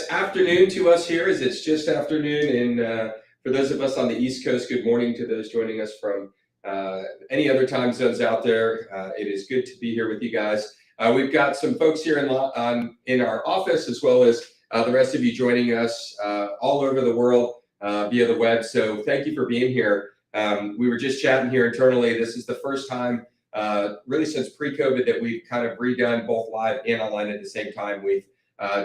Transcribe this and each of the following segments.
Afternoon to us here, as it's just afternoon, and for those of us on the East Coast, good morning to those joining us from any other time zones out there. It is good to be here with you guys. We've got some folks here in our office, as well as the rest of you joining us all over the world via the web. So thank you for being here. We were just chatting here internally. This is the first time really since pre-COVID that we've kind of redone both live and online at the same time. We've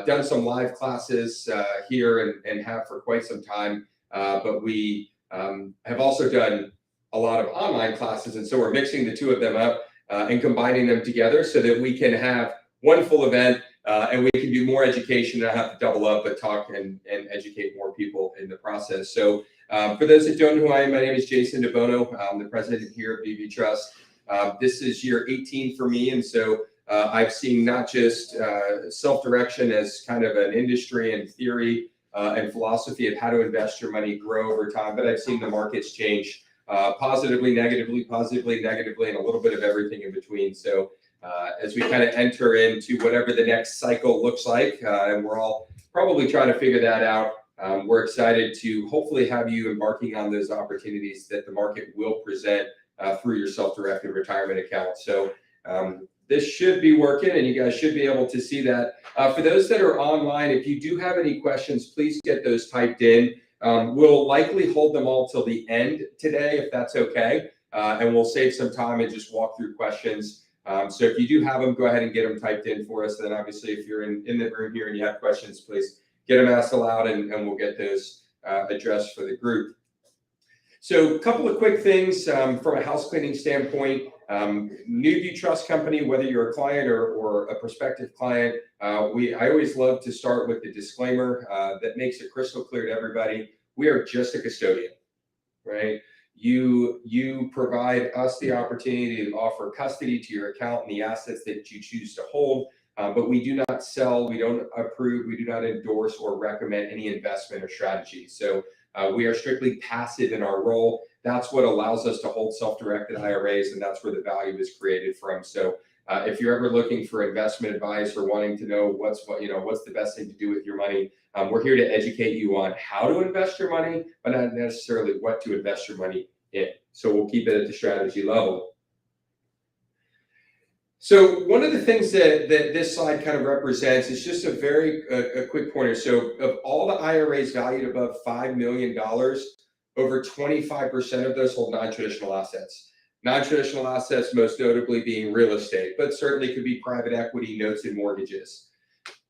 done some live classes here and have for quite some time, but we have also done a lot of online classes, and so we're mixing the two of them up and combining them together so that we can have one full event and we can do more education and not have to double up, but talk and educate more people in the process. So for those that don't know who I am, my name is Jason DeBono. I'm the president here at NuView Trust. This is year 18 for me, and so I've seen not just self-direction as kind of an industry and theory and philosophy of how to invest your money grow over time, but I've seen the markets change positively, negatively, and a little bit of everything in between. So as we kind of enter into whatever the next cycle looks like, and we're all probably trying to figure that out, we're excited to hopefully have you embarking on those opportunities that the market will present through your self-directed retirement account. So this should be working, and you guys should be able to see that. For those that are online, if you do have any questions, please get those typed in. We'll likely hold them all till the end today, if that's okay, and we'll save some time and just walk through questions. So if you do have them, go ahead and get them typed in for us. Then obviously, if you're in the room here and you have questions, please get them asked aloud, and we'll get those addressed for the group. So a couple of quick things from a house cleaning standpoint. NuView Trust Company, whether you're a client or a prospective client, I always love to start with the disclaimer that makes it crystal clear to everybody. We are just a custodian, right? You provide us the opportunity to offer custody to your account and the assets that you choose to hold, but we do not sell, we don't approve, we do not endorse or recommend any investment or strategy. So we are strictly passive in our role. That's what allows us to hold self-directed IRAs, and that's where the value is created from. So if you're ever looking for investment advice or wanting to know what's the best thing to do with your money, we're here to educate you on how to invest your money, but not necessarily what to invest your money in. So we'll keep it at the strategy level. So one of the things that this slide kind of represents is just a quick pointer. So of all the IRAs valued above $5 million, over 25% of those hold non-traditional assets. Non-traditional assets most notably being real estate, but certainly could be private equity, notes, and mortgages.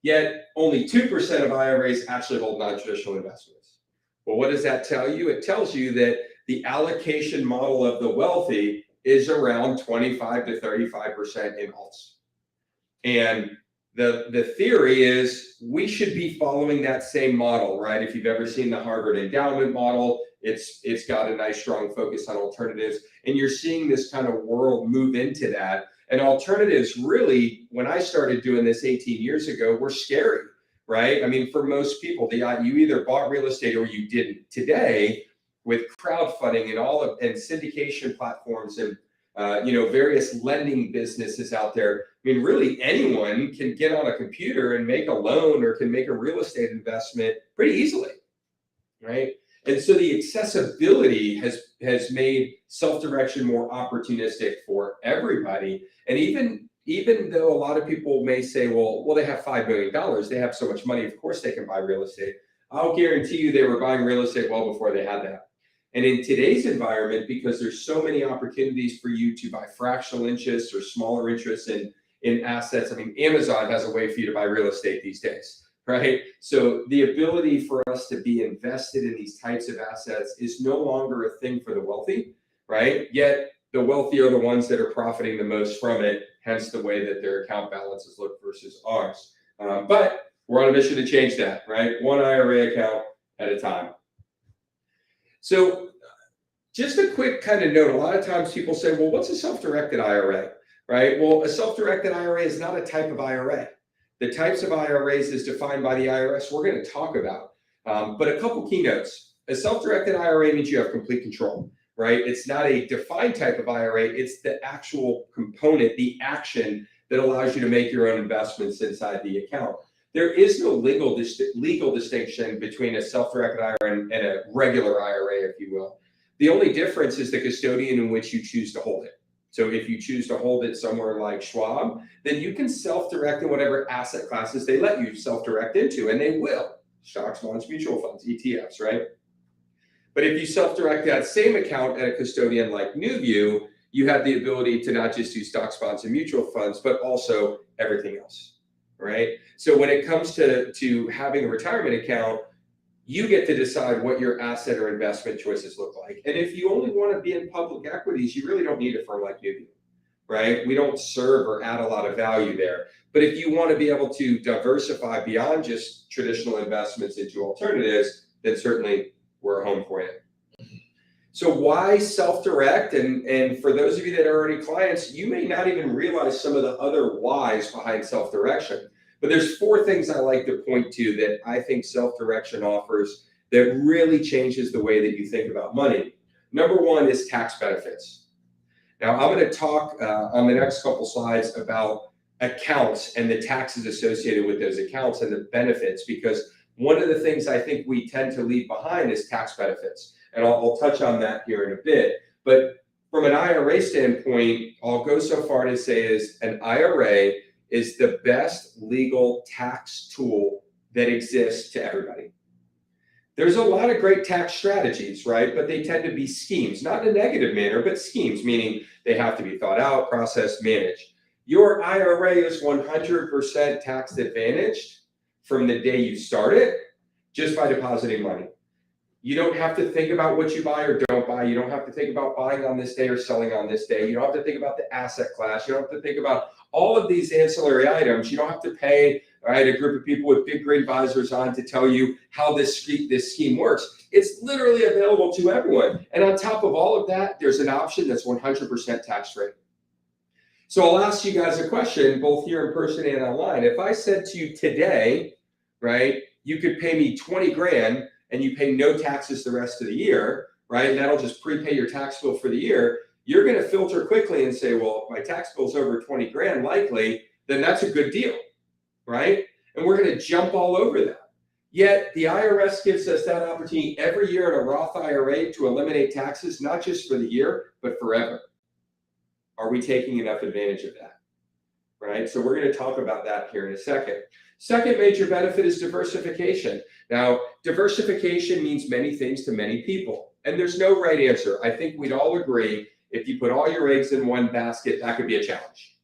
Yet only 2% of IRAs actually hold non-traditional investments. Well, what does that tell you? It tells you that the allocation model of the wealthy is around 25 to 35% in alts. And the theory is we should be following that same model, right? If you've ever seen the Harvard endowment model, it's got a nice strong focus on alternatives, and you're seeing this kind of world move into that. And alternatives really, when I started doing this 18 years ago, were scary, right? I mean, for most people, you either bought real estate or you didn't. Today, with crowdfunding and syndication platforms and various lending businesses out there, I mean, really anyone can get on a computer and make a loan or can make a real estate investment pretty easily, right? And so the accessibility has made self-direction more opportunistic for everybody. And even though a lot of people may say, well, they have $5 million, they have so much money, of course they can buy real estate. I'll guarantee you they were buying real estate well before they had that. And in today's environment, because there's so many opportunities for you to buy fractional interests or smaller interests in assets, I mean, Amazon has a way for you to buy real estate these days, right? So the ability for us to be invested in these types of assets is no longer a thing for the wealthy, right? Yet the wealthy are the ones that are profiting the most from it, hence the way that their account balances look versus ours. But we're on a mission to change that, right? One IRA account at a time. So just a quick kind of note, a lot of times people say, well, what's a self-directed IRA, right? Well, a self-directed IRA is not a type of IRA. The types of IRAs is defined by the IRS we're going to talk about. But a couple keynotes. A self-directed IRA means you have complete control, right? It's not a defined type of IRA. It's the actual component, the action that allows you to make your own investments inside the account. There is no legal distinction between a self-directed IRA and a regular IRA, if you will. The only difference is the custodian in which you choose to hold it. So if you choose to hold it somewhere like Schwab, then you can self-direct in whatever asset classes they let you self-direct into, and they will. Stocks, bonds, mutual funds, ETFs, right? But if you self-direct that same account at a custodian like NuView, you have the ability to not just do stocks, bonds, and mutual funds, but also everything else, right? So when it comes to having a retirement account, you get to decide what your asset or investment choices look like. And if you only want to be in public equities, you really don't need a firm like NuView, right? We don't serve or add a lot of value there. But if you want to be able to diversify beyond just traditional investments into alternatives, then certainly we're home for you. So why self-direct? And for those of you that are already clients, you may not even realize some of the other whys behind self-direction. But there's 4 things I like to point to that I think self-direction offers that really changes the way that you think about money. Number 1 is tax benefits. Now, I'm going to talk on the next couple slides about accounts and the taxes associated with those accounts and the benefits, because one of the things I think we tend to leave behind is tax benefits. And I'll touch on that here in a bit. But from an IRA standpoint, I'll go so far to say is an IRA is the best legal tax tool that exists to everybody. There's a lot of great tax strategies, right? But they tend to be schemes, not in a negative manner, but schemes, meaning they have to be thought out, processed, managed. Your IRA is 100% tax advantaged from the day you start it, just by depositing money. You don't have to think about what you buy or don't buy. You don't have to think about buying on this day or selling on this day. You don't have to think about the asset class. You don't have to think about all of these ancillary items. You don't have to pay, right, a group of people with big green visors on to tell you how this scheme works. It's literally available to everyone. And on top of all of that, there's an option that's 100% tax-free. So I'll ask you guys a question, both here in person and online. If I said to you today, right, you could pay me 20 grand and you pay no taxes the rest of the year, right? And that'll just prepay your tax bill for the year. You're going to filter quickly and say, well, if my tax bill's over 20 grand likely, then that's a good deal, right? And we're going to jump all over that. Yet the IRS gives us that opportunity every year in a Roth IRA to eliminate taxes, not just for the year, but forever. Are we taking enough advantage of that, right? So we're going to talk about that here in a second. Second major benefit is diversification. Now, diversification means many things to many people, and there's no right answer. I think we'd all agree if you put all your eggs in one basket, that could be a challenge.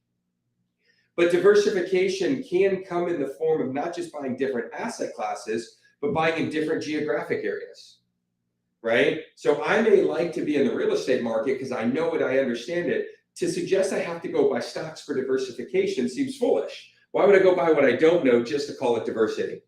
But diversification can come in the form of not just buying different asset classes, but buying in different geographic areas, right? So I may like to be in the real estate market because I know it, I understand it. To suggest I have to go buy stocks for diversification seems foolish. Why would I go buy what I don't know just to call it diversity?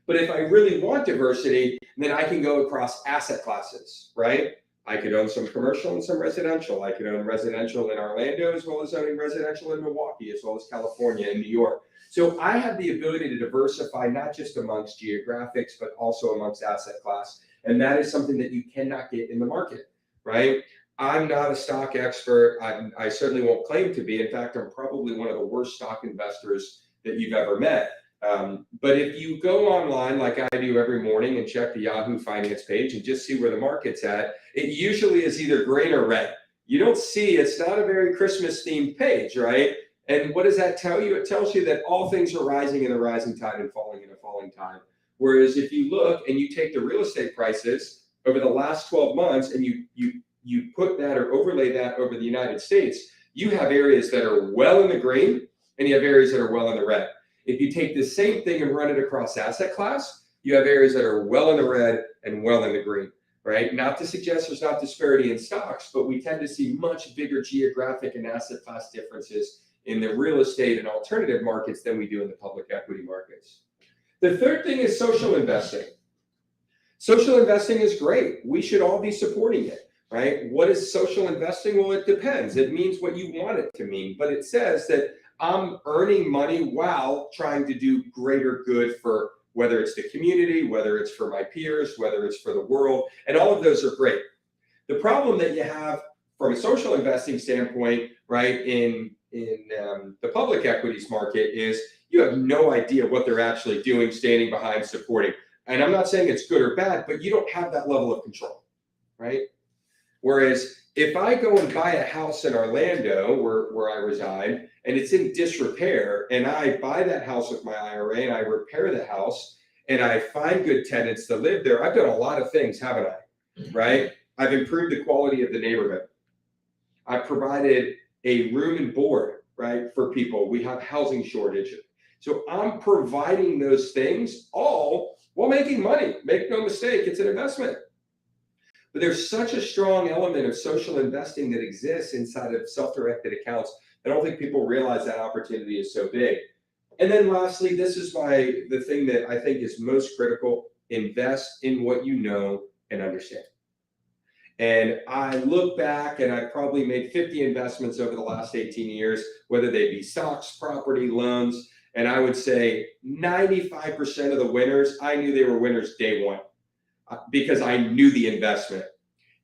But if I really want diversity, then I can go across asset classes, right? I could own some commercial and some residential. I could own residential in Orlando as well as owning residential in Milwaukee as well as California and New York. So I have the ability to diversify not just amongst geographics, but also amongst asset class. And that is something that you cannot get in the market, right? I'm not a stock expert. I certainly won't claim to be. In fact, I'm probably one of the worst stock investors that you've ever met. But if you go online like I do every morning and check the Yahoo Finance page and just see where the market's at, it usually is either green or red. You don't see, it's not a very Christmas themed page, right? And what does that tell you? It tells you that all things are rising in a rising tide and falling in a falling tide. Whereas if you look and you take the real estate prices over the last 12 months and you put that or overlay that over the United States, you have areas that are well in the green and you have areas that are well in the red. If you take the same thing and run it across asset class, you have areas that are well in the red and well in the green, right? Not to suggest there's not disparity in stocks, but we tend to see much bigger geographic and asset class differences in the real estate and alternative markets than we do in the public equity markets. The third thing is social investing. Social investing is great. We should all be supporting it, right? What is social investing? Well, it depends. It means what you want it to mean, but it says that I'm earning money while trying to do greater good for whether it's the community, whether it's for my peers, whether it's for the world, and all of those are great. The problem that you have from a social investing standpoint, right, in the public equities market is you have no idea what they're actually doing, standing behind, supporting. And I'm not saying it's good or bad, but you don't have that level of control, right? Whereas if I go and buy a house in Orlando, where I reside, and it's in disrepair, and I buy that house with my IRA and I repair the house and I find good tenants to live there, I've done a lot of things, haven't I? Right? I've improved the quality of the neighborhood. I've provided a room and board, right, for people. We have housing shortage. So I'm providing those things all while making money. Make no mistake, it's an investment. But there's such a strong element of social investing that exists inside of self-directed accounts. I don't think people realize that opportunity is so big. And then lastly, this is the thing that I think is most critical: invest in what you know and understand. And I look back and I've probably made 50 investments over the last 18 years, whether they be stocks, property, loans. And I would say 95% of the winners, I knew they were winners day one because I knew the investment.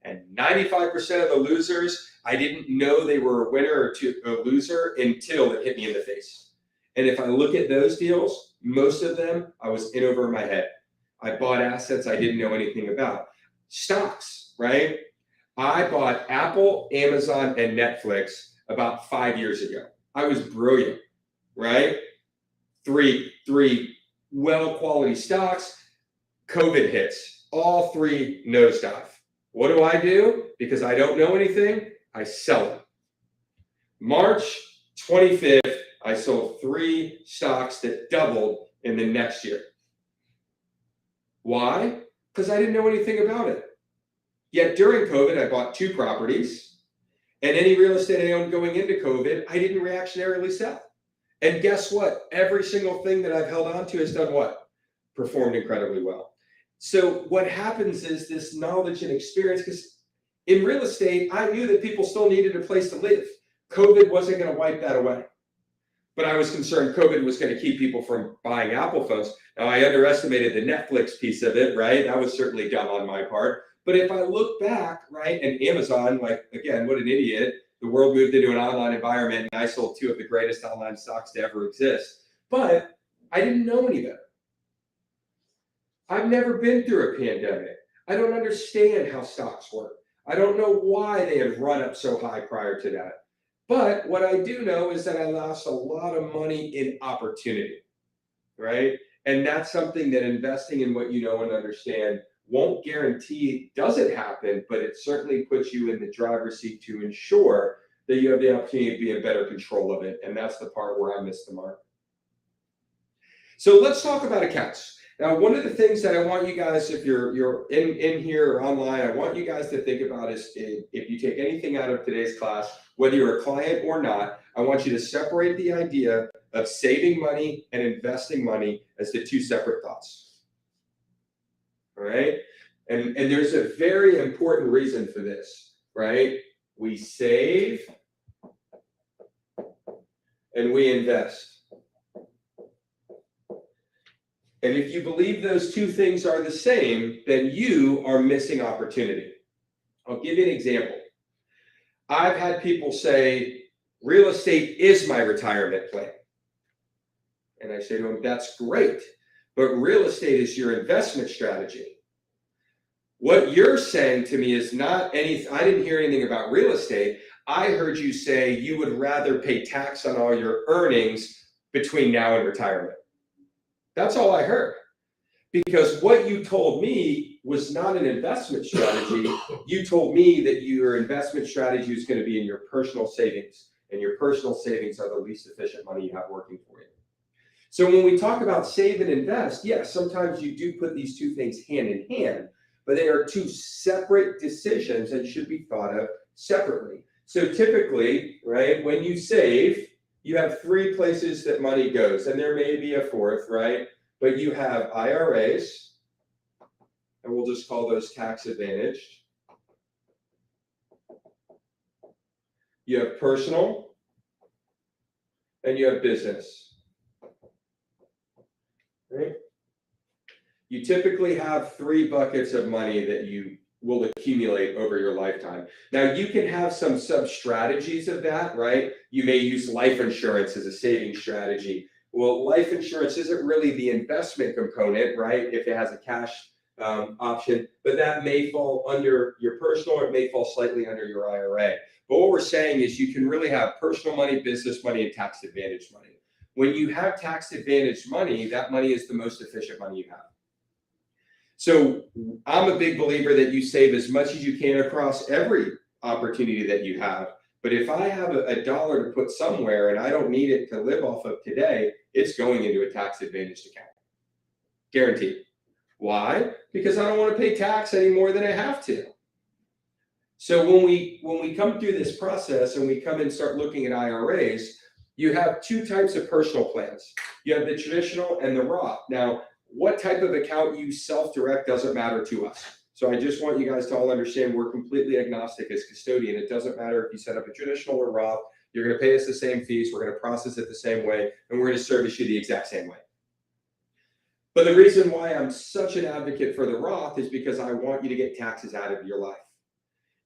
And 95% of the losers, I didn't know they were a winner or a loser until it hit me in the face. And if I look at those deals, most of them, I was in over my head. I bought assets I didn't know anything about. Stocks, right? I bought Apple, Amazon, and Netflix about 5 years ago. I was brilliant, right? Three well-quality stocks. COVID hits. All three nosedive. What do? Because I don't know anything, I sell them. March 25th, I sold 3 stocks that doubled in the next year. Why? Because I didn't know anything about it. Yet during COVID, I bought 2 properties, and any real estate I owned going into COVID, I didn't reactionarily sell. And guess what? Every single thing that I've held on to has done what? Performed incredibly well. So what happens is this knowledge and experience, because in real estate, I knew that people still needed a place to live. COVID wasn't going to wipe that away. But I was concerned COVID was going to keep people from buying Apple phones. Now, I underestimated the Netflix piece of it, right? That was certainly dumb on my part. But if I look back, right, and Amazon, like, again, what an idiot. The world moved into an online environment, and I sold 2 of the greatest online stocks to ever exist. But I didn't know any better. I've never been through a pandemic. I don't understand how stocks work. I don't know why they have run up so high prior to that. But what I do know is that I lost a lot of money in opportunity, right? And that's something that investing in what you know and understand won't guarantee doesn't happen, but it certainly puts you in the driver's seat to ensure that you have the opportunity to be in better control of it. And that's the part where I missed the mark. So let's talk about accounts. Now, one of the things that I want you guys, if you're in here or online, I want you guys to think about is if you take anything out of today's class, whether you're a client or not, I want you to separate the idea of saving money and investing money as the 2 separate thoughts. All right? And there's a very important reason for this, right? We save and we invest. And if you believe those 2 things are the same, then you are missing opportunity. I'll give you an example. I've had people say, real estate is my retirement plan. And I say to them, that's great, but real estate is your investment strategy. What you're saying to me is not any, I didn't hear anything about real estate. I heard you say you would rather pay tax on all your earnings between now and retirement. That's all I heard. Because what you told me was not an investment strategy. You told me that your investment strategy is going to be in your personal savings, and your personal savings are the least efficient money you have working for you. So when we talk about save and invest, yes, sometimes you do put these 2 things hand in hand, but they are 2 separate decisions and should be thought of separately. So typically, right, when you save, you have 3 places that money goes, and there may be a 4th, right? But you have IRAs, and we'll just call those tax advantaged. You have personal, and you have business. Right? You typically have 3 buckets of money that you will accumulate over your lifetime. Now, you can have some sub-strategies of that, right? You may use life insurance as a saving strategy. Well, life insurance isn't really the investment component, right? If it has a cash option, but that may fall under your personal, or it may fall slightly under your IRA. But what we're saying is you can really have personal money, business money, and tax advantage money. When you have tax advantage money, that money is the most efficient money you have. So I'm a big believer that you save as much as you can across every opportunity that you have. But if I have a dollar to put somewhere and I don't need it to live off of today, it's going into a tax advantaged account. Guaranteed. Why? Because I don't want to pay tax any more than I have to. So when we come through this process and we come and start looking at IRAs, you have two types of personal plans. You have the traditional and the Roth. Now, what type of account you self-direct doesn't matter to us. So I just want you guys to all understand we're completely agnostic as custodian. It doesn't matter if you set up a traditional or Roth. You're going to pay us the same fees. We're going to process it the same way, and we're going to service you the exact same way. But the reason why I'm such an advocate for the Roth is because I want you to get taxes out of your life.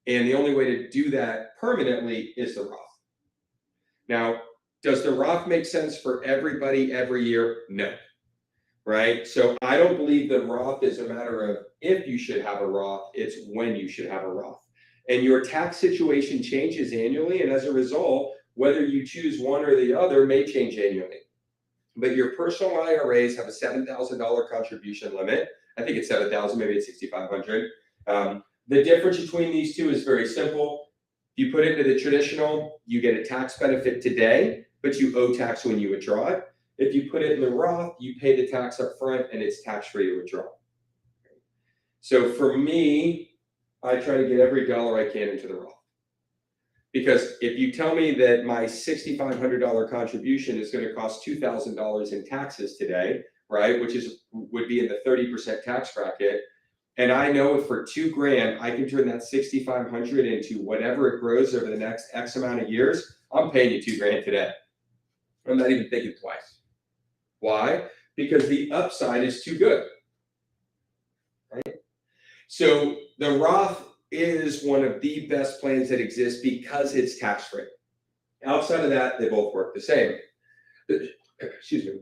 And the only way to do that permanently is the Roth. Now, does the Roth make sense for everybody every year? No. Right? So I don't believe the Roth is a matter of if you should have a Roth, it's when you should have a Roth. And your tax situation changes annually. And as a result, whether you choose one or the other may change annually. But your personal IRAs have a $7,000 contribution limit. I think it's $7,000, maybe it's $6,500. The difference between these two is very simple. If you put it into the traditional, you get a tax benefit today, but you owe tax when you withdraw it. If you put it in the Roth, you pay the tax up front and it's tax-free to withdraw. So for me, I try to get every dollar I can into the Roth. Because if you tell me that my $6,500 contribution is going to cost $2,000 in taxes today, right, which would be in the 30% tax bracket, and I know for $2,000 I can turn that $6,500 into whatever it grows over the next X amount of years, I'm paying you $2,000 today. I'm not even thinking twice. Why? Because the upside is too good. Right? So the Roth is one of the best plans that exist because it's tax-free. Outside of that, they both work the same. Excuse me.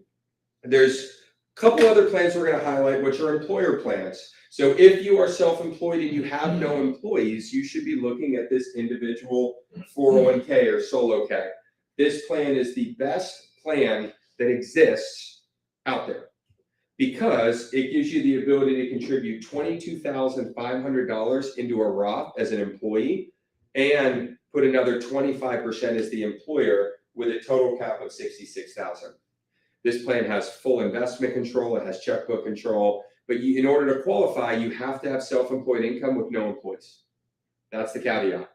There's a couple other plans we're going to highlight, which are employer plans. So if you are self-employed and you have no employees, you should be looking at this individual 401k or solo K. This plan is the best plan that exists out there because it gives you the ability to contribute $22,500 into a Roth as an employee and put another 25% as the employer with a total cap of $66,000. This plan has full investment control. It has checkbook control. But in order to qualify, you have to have self-employed income with no employees. That's the caveat.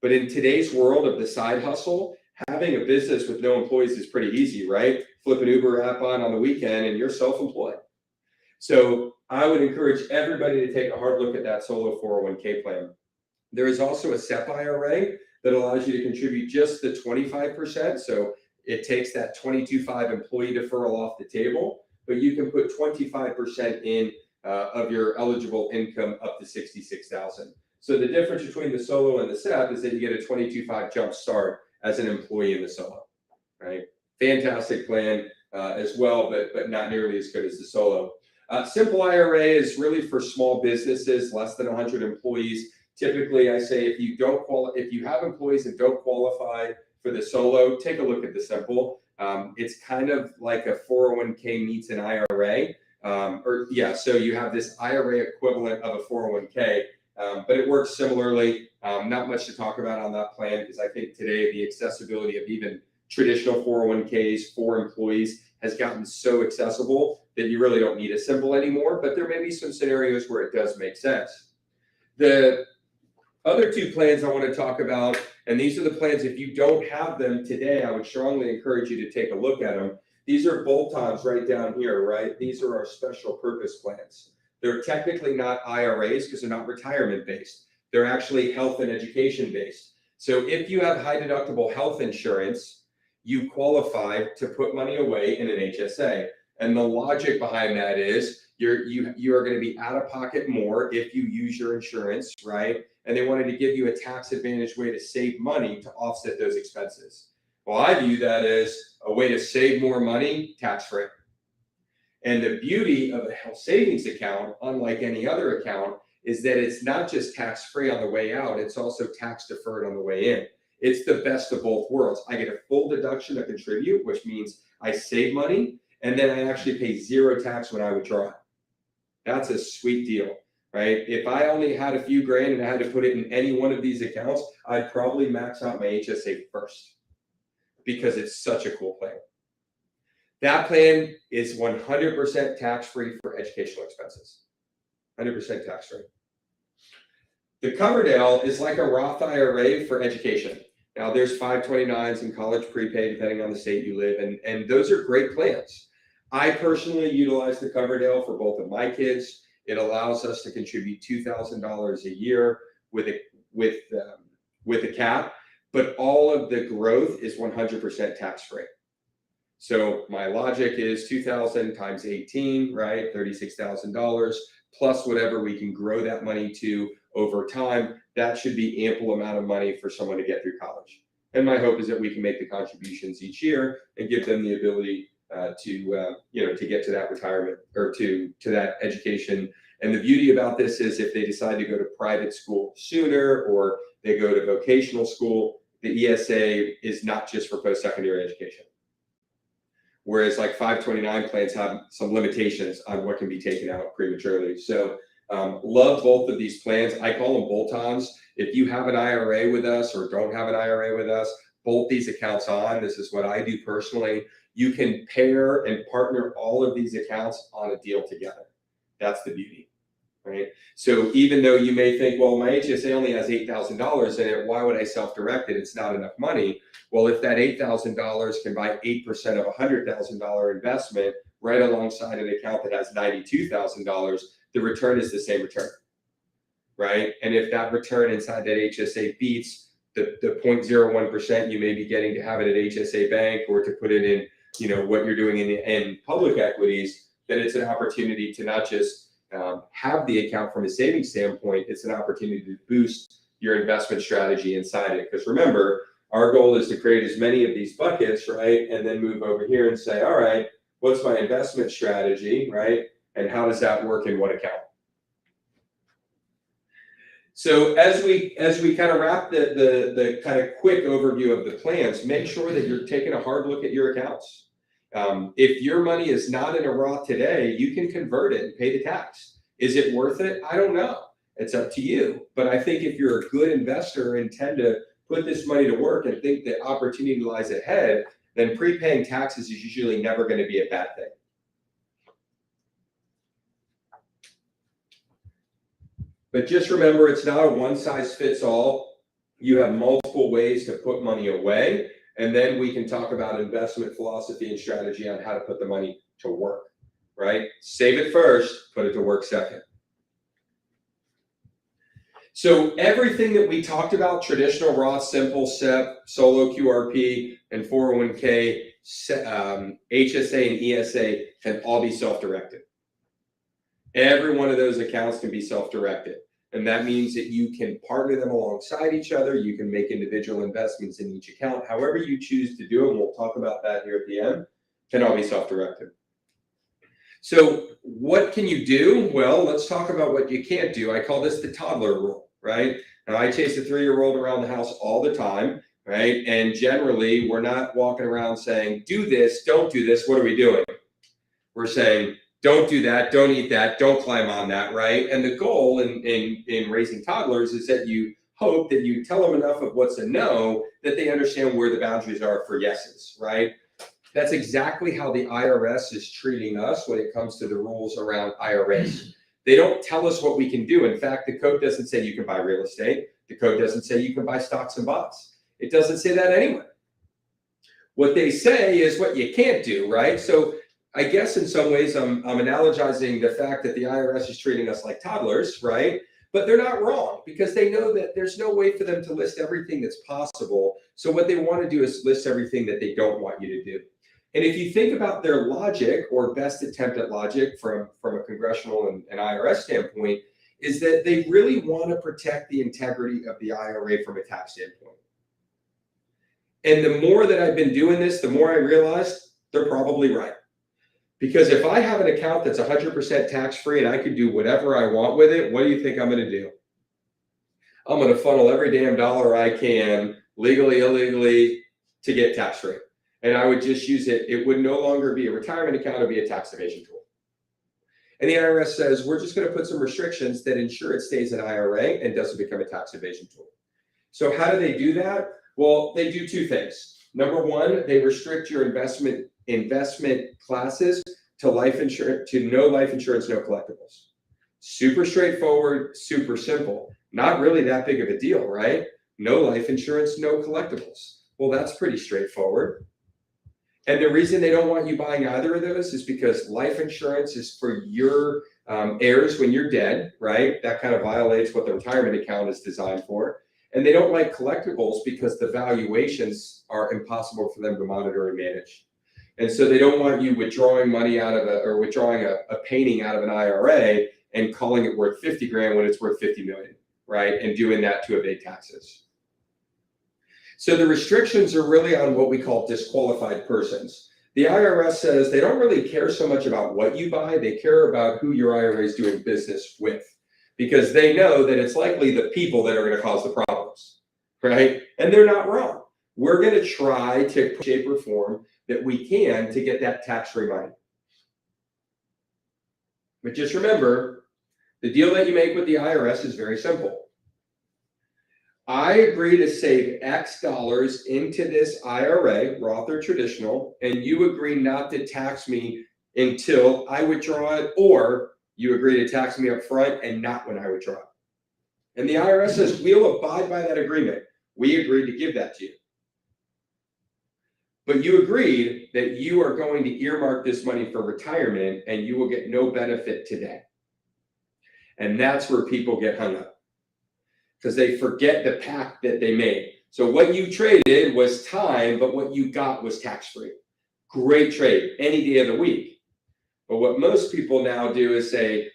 But in today's world of the side hustle, having a business with no employees is pretty easy, right? Flip an Uber app on the weekend and you're self-employed. So I would encourage everybody to take a hard look at that solo 401k plan. There is also a SEP IRA that allows you to contribute just the 25%. So it takes that 22.5 employee deferral off the table, but you can put 25% in of your eligible income up to $66,000. So the difference between the solo and the SEP is that you get a 22.5 jump start as an employee in the solo, right? Fantastic plan as well, but not nearly as good as the solo. Simple IRA is really for small businesses, less than 100 employees. Typically, I say if you have employees and don't qualify for the solo, take a look at the simple. It's kind of like a 401k meets an IRA, so you have this IRA equivalent of a 401k, but it works similarly. Not much to talk about on that plan because I think today the accessibility of even traditional 401ks for employees has gotten so accessible that you really don't need a simple anymore, but there may be some scenarios where it does make sense. The other two plans I want to talk about, and these are the plans, if you don't have them today, I would strongly encourage you to take a look at them. These are bolt-ons right down here, right? These are our special purpose plans. They're technically not IRAs because they're not retirement based. They're actually health and education based. So if you have high deductible health insurance, you qualify to put money away in an HSA. And the logic behind that is you are going to be out of pocket more if you use your insurance, right? And they wanted to give you a tax advantage way to save money to offset those expenses. Well, I view that as a way to save more money tax-free. And the beauty of a health savings account, unlike any other account, is that it's not just tax-free on the way out, it's also tax deferred on the way in. It's the best of both worlds. I get a full deduction to contribute, which means I save money, and then I actually pay zero tax when I withdraw. That's a sweet deal, right? If I only had a few grand and I had to put it in any one of these accounts, I'd probably max out my HSA first because it's such a cool plan. That plan is 100% tax-free for educational expenses. 100% tax-free. The Coverdell is like a Roth IRA for education. Now, there's 529s and college prepay, depending on the state you live in, and those are great plans. I personally utilize the Coverdell for both of my kids. It allows us to contribute $2,000 a year with a cap, but all of the growth is 100% tax-free. So my logic is 2,000 times 18, right? $36,000 plus whatever we can grow that money to over time. That should be ample amount of money for someone to get through college. And my hope is that we can make the contributions each year and give them the ability to get to that retirement or to that education. And the beauty about this is if they decide to go to private school sooner or they go to vocational school, the ESA is not just for post-secondary education. Whereas like 529 plans have some limitations on what can be taken out prematurely. So love both of these plans. I call them bolt-ons. If you have an IRA with us or don't have an IRA with us, bolt these accounts on. This is what I do personally. You can pair and partner all of these accounts on a deal together. That's the beauty, right? So even though you may think, well, my HSA only has $8,000 in it, why would I self-direct it? It's not enough money. Well, if that $8,000 can buy 8% of a $100,000 investment right alongside an account that has $92,000, the return is the same return, right? And if that return inside that HSA beats the 0.01% you may be getting to have it at HSA Bank or to put it in, what you're doing in public equities, then it's an opportunity to not just have the account from a savings standpoint, it's an opportunity to boost your investment strategy inside it. Because remember, our goal is to create as many of these buckets, right? And then move over here and say, all right, what's my investment strategy, right? And how does that work in what account? So as we kind of wrap the kind of quick overview of the plans, make sure that you're taking a hard look at your accounts. If your money is not in a Roth today, you can convert it and pay the tax. Is it worth it? I don't know. It's up to you. But I think if you're a good investor and intend to put this money to work and think that opportunity lies ahead, then prepaying taxes is usually never going to be a bad thing. But just remember, it's not a one size fits all. You have multiple ways to put money away. And then we can talk about investment philosophy and strategy on how to put the money to work, right? Save it first, put it to work second. So everything that we talked about, traditional Roth, simple SEP, solo QRP, and 401k, HSA and ESA can all be self-directed. Every one of those accounts can be self-directed. And that means that you can partner them alongside each other. You can make individual investments in each account. However you choose to do it, and we'll talk about that here at the end, can all be self-directed. So what can you do? Well, let's talk about what you can't do. I call this the toddler rule, right? Now, I chase a 3-year-old around the house all the time, right? And generally, we're not walking around saying, do this, don't do this. What are we doing? We're saying, don't do that, don't eat that, don't climb on that, right? And the goal in raising toddlers is that you hope that you tell them enough of what's a no that they understand where the boundaries are for yeses, right? That's exactly how the IRS is treating us when it comes to the rules around IRAs. They don't tell us what we can do. In fact, the code doesn't say you can buy real estate. The code doesn't say you can buy stocks and bonds. It doesn't say that anywhere. What they say is what you can't do, right? So I guess in some ways I'm analogizing the fact that the IRS is treating us like toddlers, right? But they're not wrong because they know that there's no way for them to list everything that's possible. So what they want to do is list everything that they don't want you to do. And if you think about their logic, or best attempt at logic from a congressional and IRS standpoint, is that they really want to protect the integrity of the IRA from a tax standpoint. And the more that I've been doing this, the more I realized they're probably right. Because if I have an account that's 100% tax-free and I can do whatever I want with it, what do you think I'm going to do? I'm going to funnel every damn dollar I can, legally, illegally, to get tax-free. And I would just use it. It would no longer be a retirement account, it would be a tax evasion tool. And the IRS says, we're just going to put some restrictions that ensure it stays an IRA and doesn't become a tax evasion tool. So how do they do that? Well, they do two things. Number one, they restrict your investment classes to life insurance, to no life insurance, no collectibles. Super straightforward, super simple. Not really that big of a deal, right? No life insurance, no collectibles. Well, that's pretty straightforward. And the reason they don't want you buying either of those is because life insurance is for your heirs when you're dead, right? That kind of violates what the retirement account is designed for. And they don't like collectibles because the valuations are impossible for them to monitor and manage. And so they don't want you withdrawing money out of withdrawing a painting out of an IRA and calling it worth 50 grand when it's worth 50 million, right? And doing that to evade taxes. So the restrictions are really on what we call disqualified persons. The IRS says they don't really care so much about what you buy, they care about who your IRA is doing business with, because they know that it's likely the people that are going to cause the problems, right? And they're not wrong. We're going to try to shape or form that we can to get that tax-free money. But just remember, the deal that you make with the IRS is very simple. I agree to save X dollars into this IRA, Roth or traditional, and you agree not to tax me until I withdraw it, or you agree to tax me up front and not when I withdraw it. And the IRS says, we'll abide by that agreement. We agreed to give that to you. But you agreed that you are going to earmark this money for retirement and you will get no benefit today. And that's where people get hung up, because they forget the pact that they made. So what you traded was time, but what you got was tax-free. Great trade any day of the week. But what most people now do is say,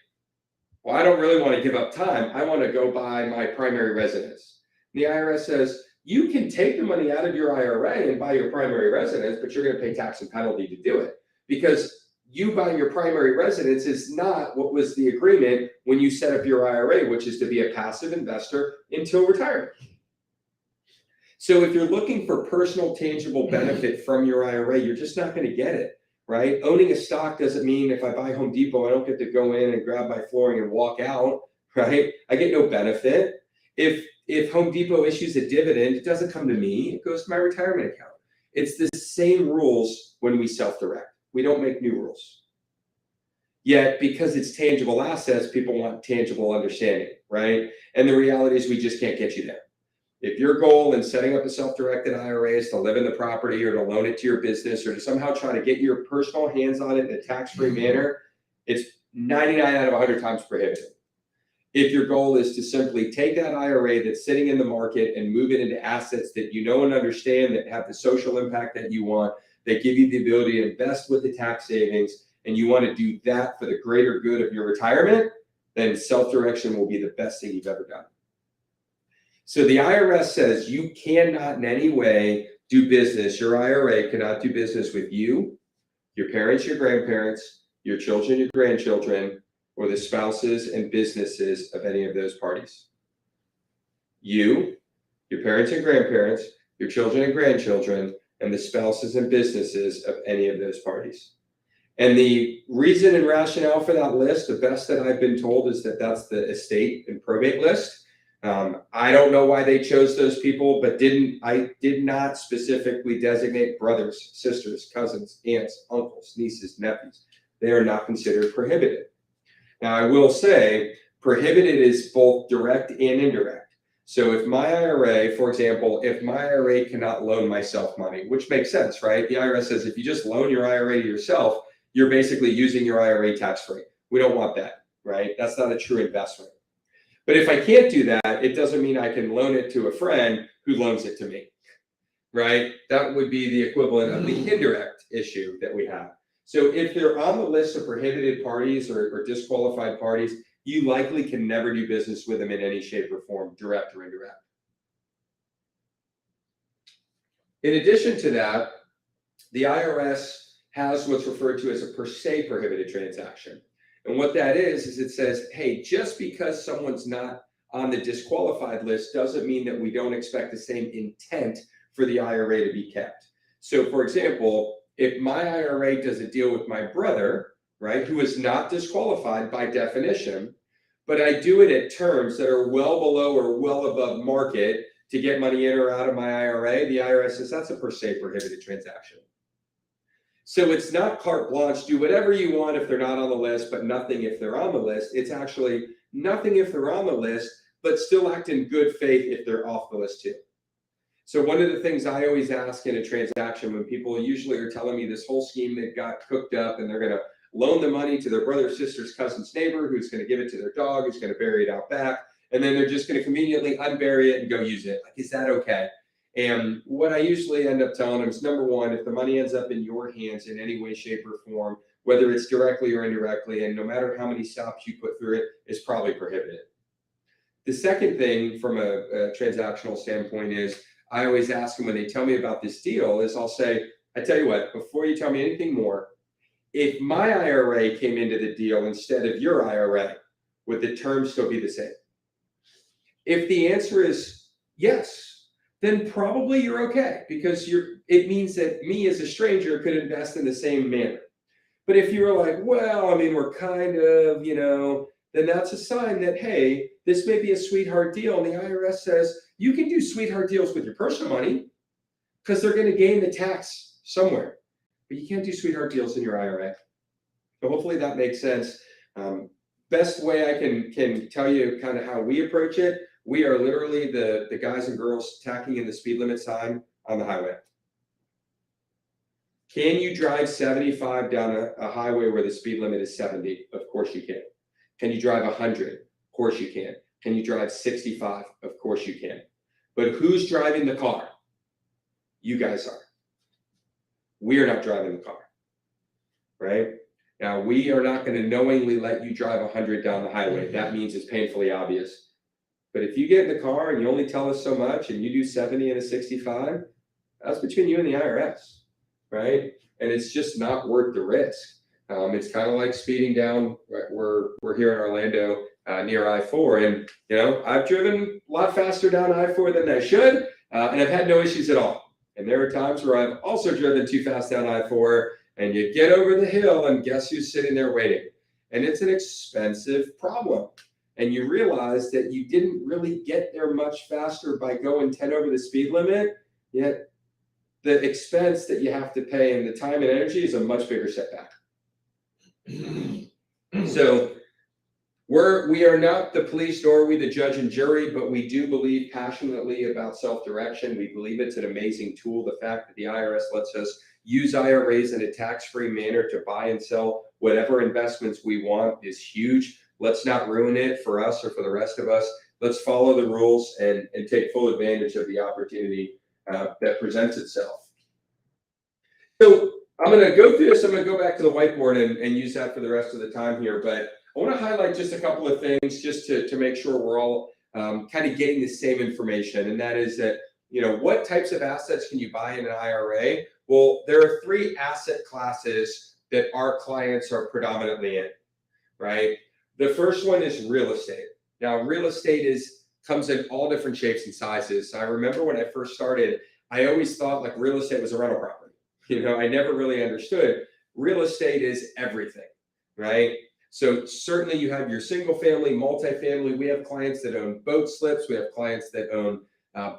well, I don't really want to give up time. I want to go buy my primary residence. The IRS says, you can take the money out of your IRA and buy your primary residence, but you're going to pay tax and penalty to do it, because you buying your primary residence is not what was the agreement when you set up your IRA, which is to be a passive investor until retirement. So if you're looking for personal tangible benefit from your IRA, you're just not going to get it, right? Owning a stock doesn't mean if I buy Home Depot, I don't get to go in and grab my flooring and walk out, right? I get no benefit. If Home Depot issues a dividend, it doesn't come to me, it goes to my retirement account. It's the same rules when we self-direct. We don't make new rules. Yet, because it's tangible assets, people want tangible understanding, right? And the reality is we just can't get you there. If your goal in setting up a self-directed IRA is to live in the property or to loan it to your business or to somehow try to get your personal hands on it in a tax-free manner, it's 99 out of 100 times prohibited. If your goal is to simply take that IRA that's sitting in the market and move it into assets that you know and understand that have the social impact that you want, that give you the ability to invest with the tax savings, and you want to do that for the greater good of your retirement, then self-direction will be the best thing you've ever done. So the IRS says you cannot in any way do business, your IRA cannot do business with you, your parents, your grandparents, your children, your grandchildren, or the spouses and businesses of any of those parties. You, your parents and grandparents, your children and grandchildren, and the spouses and businesses of any of those parties. And the reason and rationale for that list, the best that I've been told, is that that's the estate and probate list. I don't know why they chose those people, but I did not specifically designate brothers, sisters, cousins, aunts, uncles, nieces, nephews. They are not considered prohibited. Now, I will say prohibited is both direct and indirect. So if my IRA, for example, if my IRA cannot loan myself money, which makes sense, right? The IRS says if you just loan your IRA to yourself, you're basically using your IRA tax-free. We don't want that, right? That's not a true investment. But if I can't do that, it doesn't mean I can loan it to a friend who loans it to me. right? That would be the equivalent of the indirect issue that we have. So if they're on the list of prohibited parties or disqualified parties, you likely can never do business with them in any shape or form, direct or indirect. In addition to that, the IRS has what's referred to as a per se prohibited transaction. And what that is it says, hey, just because someone's not on the disqualified list doesn't mean that we don't expect the same intent for the IRA to be kept. So for example, if my IRA does a deal with my brother, right, who is not disqualified by definition, but I do it at terms that are well below or well above market to get money in or out of my IRA, the IRS says that's a per se prohibited transaction. So it's not carte blanche, do whatever you want if they're not on the list, but nothing if they're on the list. It's actually nothing if they're on the list, but still act in good faith if they're off the list too. So one of the things I always ask in a transaction when people usually are telling me this whole scheme they've got cooked up and they're going to loan the money to their brother, sister's cousin's neighbor, who's going to give it to their dog, who's going to bury it out back, and then they're just going to conveniently unbury it and go use it. Like, is that okay? And what I usually end up telling them is, number one, if the money ends up in your hands in any way, shape, or form, whether it's directly or indirectly, and no matter how many stops you put through it, it's probably prohibited. The second thing from a transactional standpoint is I always ask them when they tell me about this deal is I'll say, I tell you what, before you tell me anything more, if my IRA came into the deal instead of your IRA, would the terms still be the same? If the answer is yes, then probably you're okay because it means that me as a stranger could invest in the same manner. But if you were like, well, I mean, we're kind of, then that's a sign that, hey, this may be a sweetheart deal. And the IRS says you can do sweetheart deals with your personal money because they're going to gain the tax somewhere. But you can't do sweetheart deals in your IRA. So hopefully that makes sense. Best way I can tell you kind of how we approach it, we are literally the guys and girls tacking in the speed limit sign on the highway. Can you drive 75 down a highway where the speed limit is 70? Of course you can. Can you drive 100? Of course you can. Can you drive 65? Of course you can. But who's driving the car? You guys are. We are not driving the car, right? Now, we are not going to knowingly let you drive 100 down the highway. That means it's painfully obvious. But if you get in the car and you only tell us so much and you do 70 and a 65, that's between you and the IRS, right? And it's just not worth the risk. It's kind of like speeding down. We're here in Orlando near I-4, and I've driven a lot faster down I-4 than I should, and I've had no issues at all. And there are times where I've also driven too fast down I-4, and you get over the hill, and guess who's sitting there waiting? And it's an expensive problem. And you realize that you didn't really get there much faster by going 10 over the speed limit, yet the expense that you have to pay and the time and energy is a much bigger setback. So we are not the police, nor are we the judge and jury, but we do believe passionately about self-direction. We believe it's an amazing tool. The fact that the IRS lets us use IRAs in a tax-free manner to buy and sell whatever investments we want is huge. Let's not ruin it for us or for the rest of us. Let's follow the rules and take full advantage of the opportunity that presents itself. So I'm going to go through this. I'm going to go back to the whiteboard and use that for the rest of the time here. But I want to highlight just a couple of things just to make sure we're all kind of getting the same information. And that is that, what types of assets can you buy in an IRA? Well, there are three asset classes that our clients are predominantly in, right? The first one is real estate. Now, real estate comes in all different shapes and sizes. I remember when I first started, I always thought like real estate was a rental property. I never really understood. Real estate is everything, right? So certainly you have your single family, multifamily. We have clients that own boat slips. We have clients that own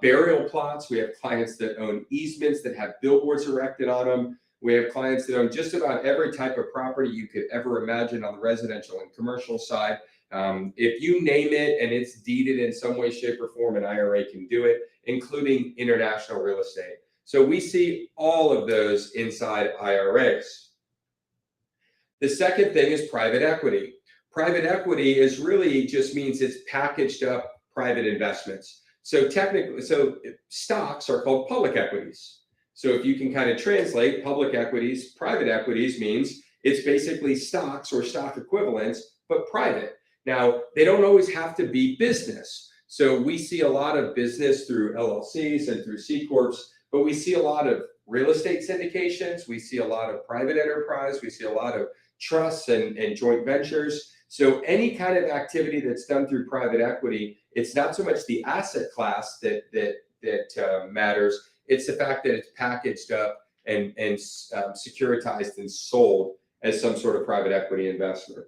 burial plots. We have clients that own easements that have billboards erected on them. We have clients that own just about every type of property you could ever imagine on the residential and commercial side. If you name it and it's deeded in some way, shape, or form, an IRA can do it, including international real estate. So we see all of those inside IRAs. The second thing is private equity. Private equity really just means it's packaged up private investments. So technically, stocks are called public equities. So if you can kind of translate public equities, private equities means it's basically stocks or stock equivalents, but private. Now, they don't always have to be business. So we see a lot of business through LLCs and through C Corps, but we see a lot of real estate syndications. We see a lot of private enterprise. We see a lot of trusts and joint ventures. So any kind of activity that's done through private equity, it's not so much the asset class that matters. It's the fact that it's packaged up and securitized and sold as some sort of private equity investment.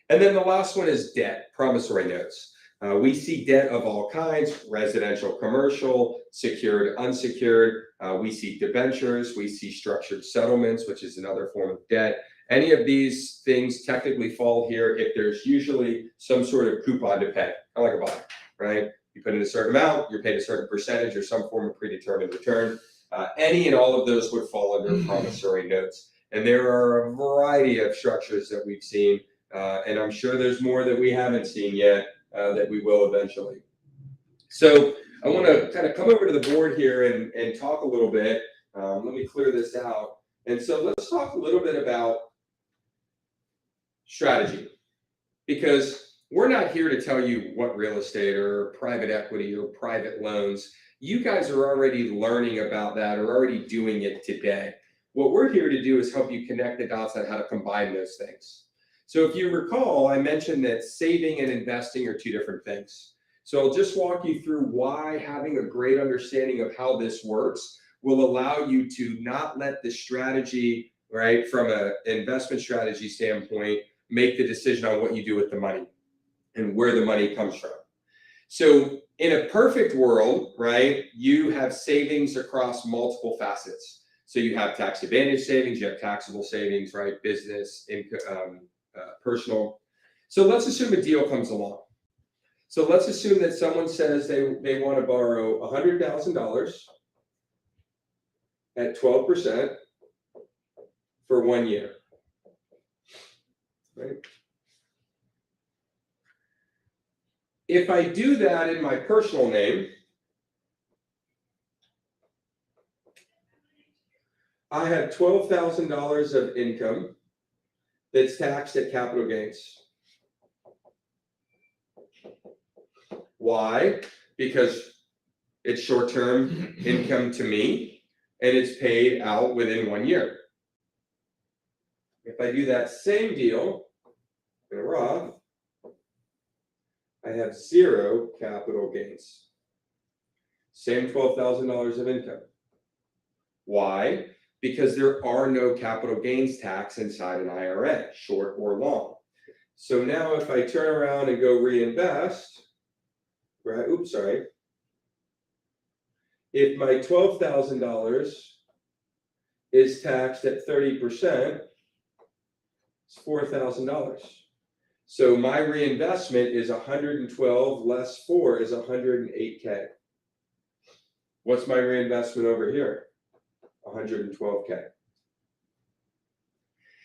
And then the last one is debt, promissory notes. We see debt of all kinds, residential, commercial, secured, unsecured. We see debentures. We see structured settlements, which is another form of debt. Any of these things technically fall here if there's usually some sort of coupon to pay, kind of like a bond, right? You put in a certain amount, you're paid a certain percentage or some form of predetermined return. Any and all of those would fall under promissory notes. And there are a variety of structures that we've seen, and I'm sure there's more that we haven't seen yet that we will eventually. So I want to kind of come over to the board here and talk a little bit. Let me clear this out. And so let's talk a little bit about strategy, because we're not here to tell you what real estate or private equity or private loans. You guys are already learning about that or already doing it today. What we're here to do is help you connect the dots on how to combine those things. So if you recall, I mentioned that saving and investing are two different things. So I'll just walk you through why having a great understanding of how this works will allow you to not let the strategy, right, from an investment strategy standpoint, make the decision on what you do with the money and where the money comes from. So in a perfect world, right, you have savings across multiple facets. So you have tax advantage savings, you have taxable savings, right, business, personal. So let's assume a deal comes along. So let's assume that someone says they want to borrow $100,000 at 12% for 1 year. Right? If I do that in my personal name, I have $12,000 of income that's taxed at capital gains. Why? Because it's short-term income to me, and it's paid out within 1 year. If I do that same deal in a Roth, I have zero capital gains. Same $12,000 of income. Why? Because there are no capital gains tax inside an IRA, short or long. So now if I turn around and go reinvest, right? Oops, sorry. If my $12,000 is taxed at 30%, it's $4,000. So my reinvestment is 112 less 4 is 108K. What's my reinvestment over here? 112K.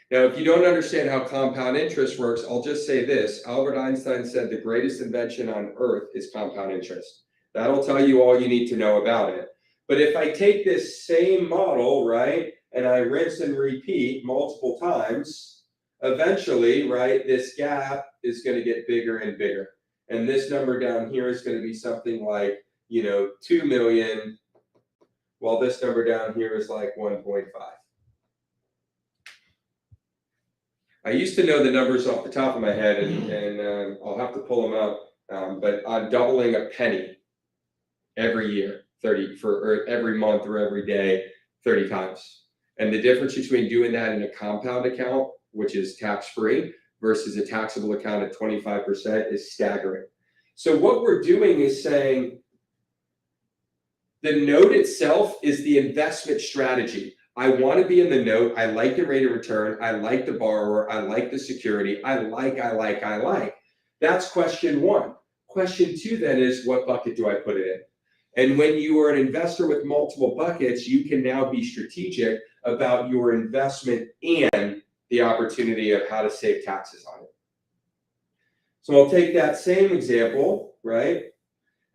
Now, if you don't understand how compound interest works, I'll just say this. Albert Einstein said the greatest invention on earth is compound interest. That'll tell you all you need to know about it. But if I take this same model, right, and I rinse and repeat multiple times, eventually, right, this gap is going to get bigger and bigger. And this number down here is going to be something like, 2 million, while this number down here is like 1.5. I used to know the numbers off the top of my head, and I'll have to pull them up. But I'm doubling a penny every year, or every month or every day, 30 times. And the difference between doing that in a compound account, which is tax-free, versus a taxable account at 25% is staggering. So what we're doing is saying the note itself is the investment strategy. I want to be in the note. I like the rate of return. I like the borrower. I like the security. I like. That's question one. Question two then is, what bucket do I put it in? And when you are an investor with multiple buckets, you can now be strategic about your investment and the opportunity of how to save taxes on it. So I'll take that same example, right?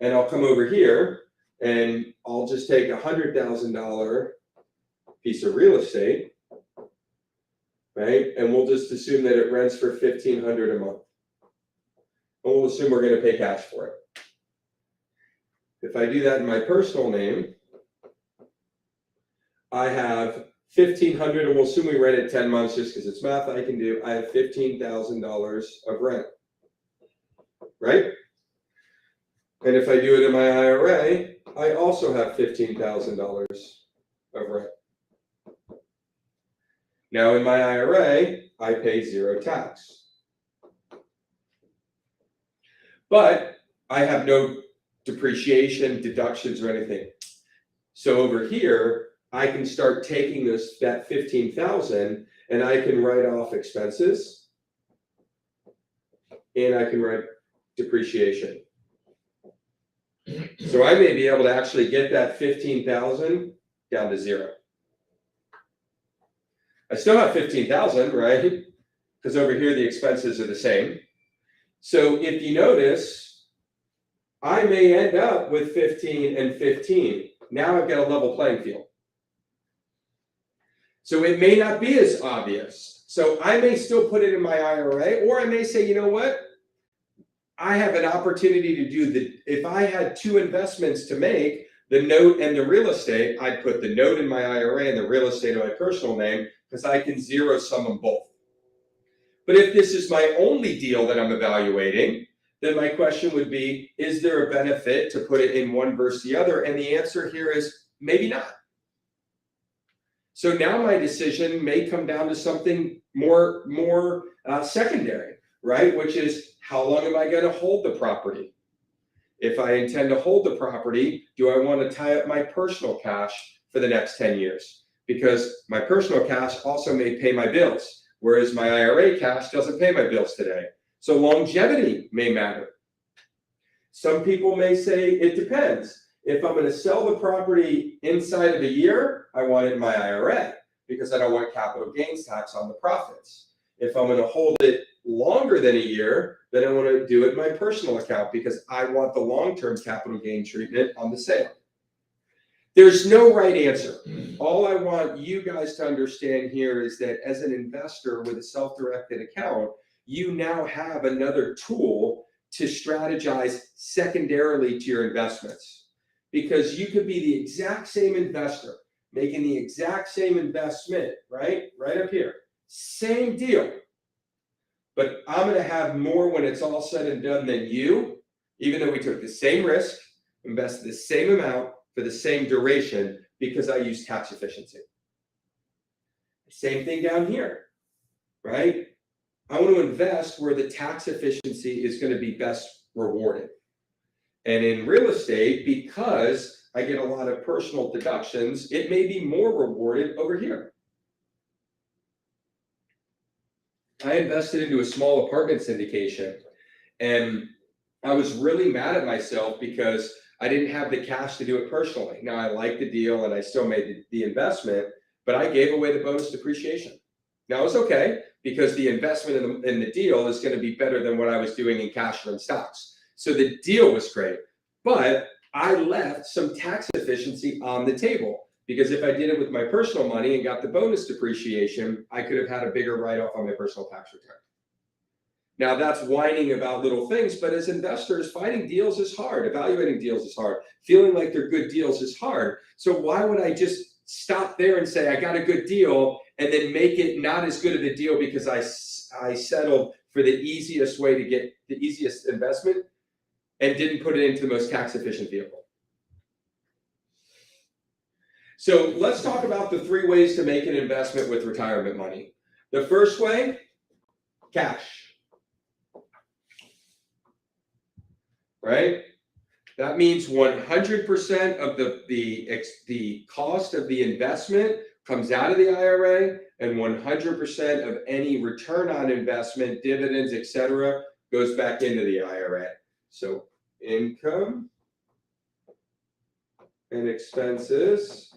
and I'll come over here and I'll just take $100,000 piece of real estate, right? And we'll just assume that it rents for $1,500 a month. And we'll assume we're going to pay cash for it. If I do that in my personal name, I have $1,500, and we'll assume we rent it 10 months just because it's math I can do. I have $15,000 of rent, right? And if I do it in my IRA, I also have $15,000 of rent. Now in my IRA, I pay zero tax. But I have no depreciation, deductions, or anything. So over here, I can start taking that $15,000 and I can write off expenses and I can write depreciation. So I may be able to actually get that $15,000 down to zero. I still have $15,000, right? Because over here the expenses are the same. So if you notice, I may end up with 15 and 15. Now I've got a level playing field. So it may not be as obvious. So I may still put it in my IRA, or I may say, you know what? I have an opportunity to do if I had two investments to make, the note and the real estate, I'd put the note in my IRA and the real estate in my personal name because I can zero sum them both. But if this is my only deal that I'm evaluating, then my question would be, is there a benefit to put it in one versus the other? And the answer here is maybe not. So now my decision may come down to something more secondary, right? Which is, how long am I going to hold the property? If I intend to hold the property, do I want to tie up my personal cash for the next 10 years? Because my personal cash also may pay my bills, whereas my IRA cash doesn't pay my bills today. So longevity may matter. Some people may say it depends. If I'm going to sell the property inside of a year, I want it in my IRA because I don't want capital gains tax on the profits. If I'm going to hold it longer than a year, then I want to do it in my personal account because I want the long-term capital gain treatment on the sale. There's no right answer. All I want you guys to understand here is that as an investor with a self-directed account, you now have another tool to strategize secondarily to your investments. Because you could be the exact same investor, making the exact same investment, right? Right up here. Same deal. But I'm going to have more when it's all said and done than you, even though we took the same risk, invested the same amount for the same duration because I use tax efficiency. Same thing down here, right? I want to invest where the tax efficiency is going to be best rewarded. And in real estate, because I get a lot of personal deductions, it may be more rewarded over here. I invested into a small apartment syndication, and I was really mad at myself because I didn't have the cash to do it personally. Now, I liked the deal and I still made the investment, but I gave away the bonus depreciation. Now, it's okay because the investment in the deal is going to be better than what I was doing in cash or in stocks. So the deal was great, but I left some tax efficiency on the table because if I did it with my personal money and got the bonus depreciation, I could have had a bigger write-off on my personal tax return. Now that's whining about little things, but as investors, finding deals is hard. Evaluating deals is hard. Feeling like they're good deals is hard. So why would I just stop there and say, I got a good deal and then make it not as good of a deal because I settled for the easiest way to get the easiest investment and didn't put it into the most tax efficient vehicle? So let's talk about the 3 ways to make an investment with retirement money. The first way, cash. Right? That means 100% of the cost of the investment comes out of the IRA, and 100% of any return on investment, dividends, etc., goes back into the IRA. So income and expenses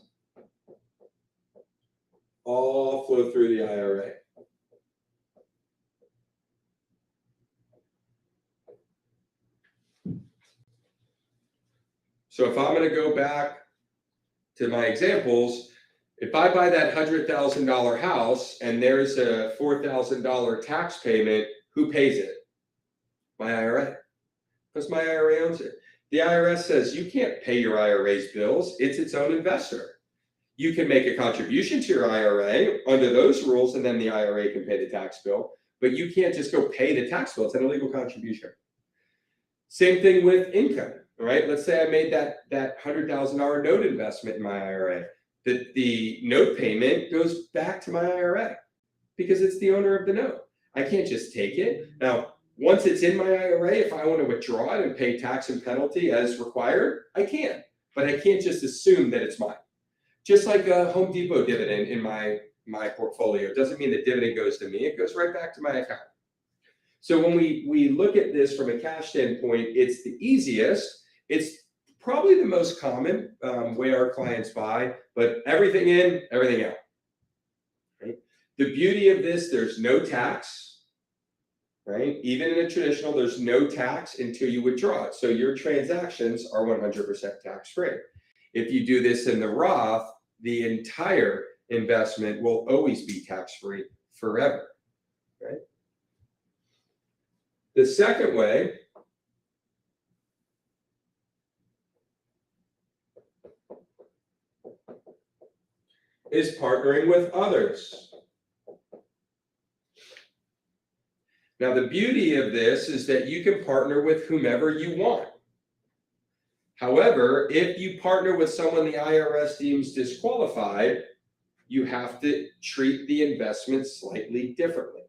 all flow through the IRA. So if I'm going to go back to my examples, if I buy that $100,000 house and there's a $4,000 tax payment, who pays it? My IRA. Because my IRA owns it. The IRS says you can't pay your IRA's bills. It's its own investor. You can make a contribution to your IRA under those rules, and then the IRA can pay the tax bill. But you can't just go pay the tax bill. It's an illegal contribution. Same thing with income, right? Let's say I made that $100,000 note investment in my IRA. The note payment goes back to my IRA because it's the owner of the note. I can't just take it. Now, once it's in my IRA, if I want to withdraw it and pay tax and penalty as required, I can. But I can't just assume that it's mine. Just like a Home Depot dividend in my portfolio. It doesn't mean the dividend goes to me. It goes right back to my account. So when we look at this from a cash standpoint, it's the easiest. It's probably the most common way our clients buy, but everything in, everything out. Right? The beauty of this, there's no tax, right? Even in a traditional, there's no tax until you withdraw it. So your transactions are 100% tax-free. If you do this in the Roth, the entire investment will always be tax-free forever, right? The second way is partnering with others. Now, the beauty of this is that you can partner with whomever you want. However, if you partner with someone the IRS deems disqualified, you have to treat the investment slightly differently.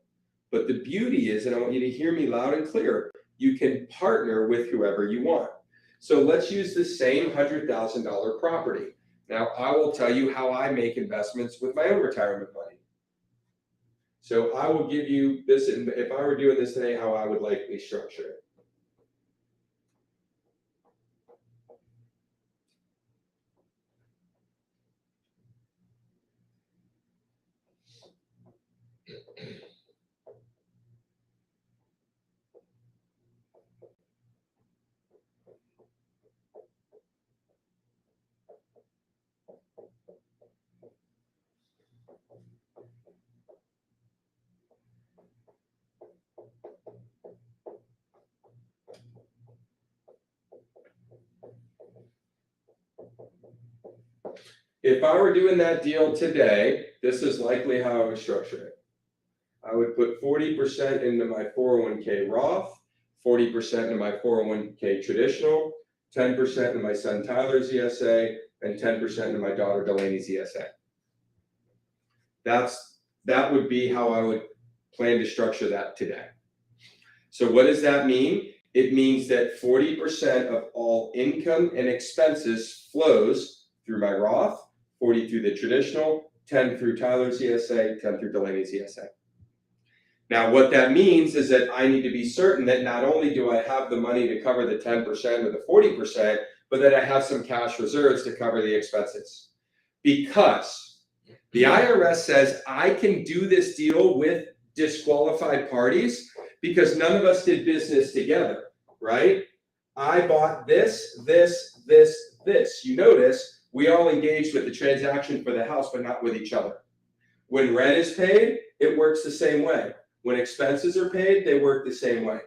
But the beauty is, and I want you to hear me loud and clear, you can partner with whoever you want. So let's use the same $100,000 property. Now, I will tell you how I make investments with my own retirement money. So I will give you this, if I were doing this today, how I would likely structure it. If I were doing that deal today, this is likely how I would structure it. I would put 40% into my 401k Roth, 40% into my 401k traditional, 10% into my son Tyler's ESA, and 10% into my daughter Delaney's ESA. That would be how I would plan to structure that today. So what does that mean? It means that 40% of all income and expenses flows through my Roth, 40 through the traditional, 10 through Tyler's ESA, 10 through Delaney's ESA. Now, what that means is that I need to be certain that not only do I have the money to cover the 10% or the 40%, but that I have some cash reserves to cover the expenses. Because the IRS says I can do this deal with disqualified parties because none of us did business together, right? I bought this. You notice we all engaged with the transaction for the house, but not with each other. When rent is paid, it works the same way. When expenses are paid, they work the same way.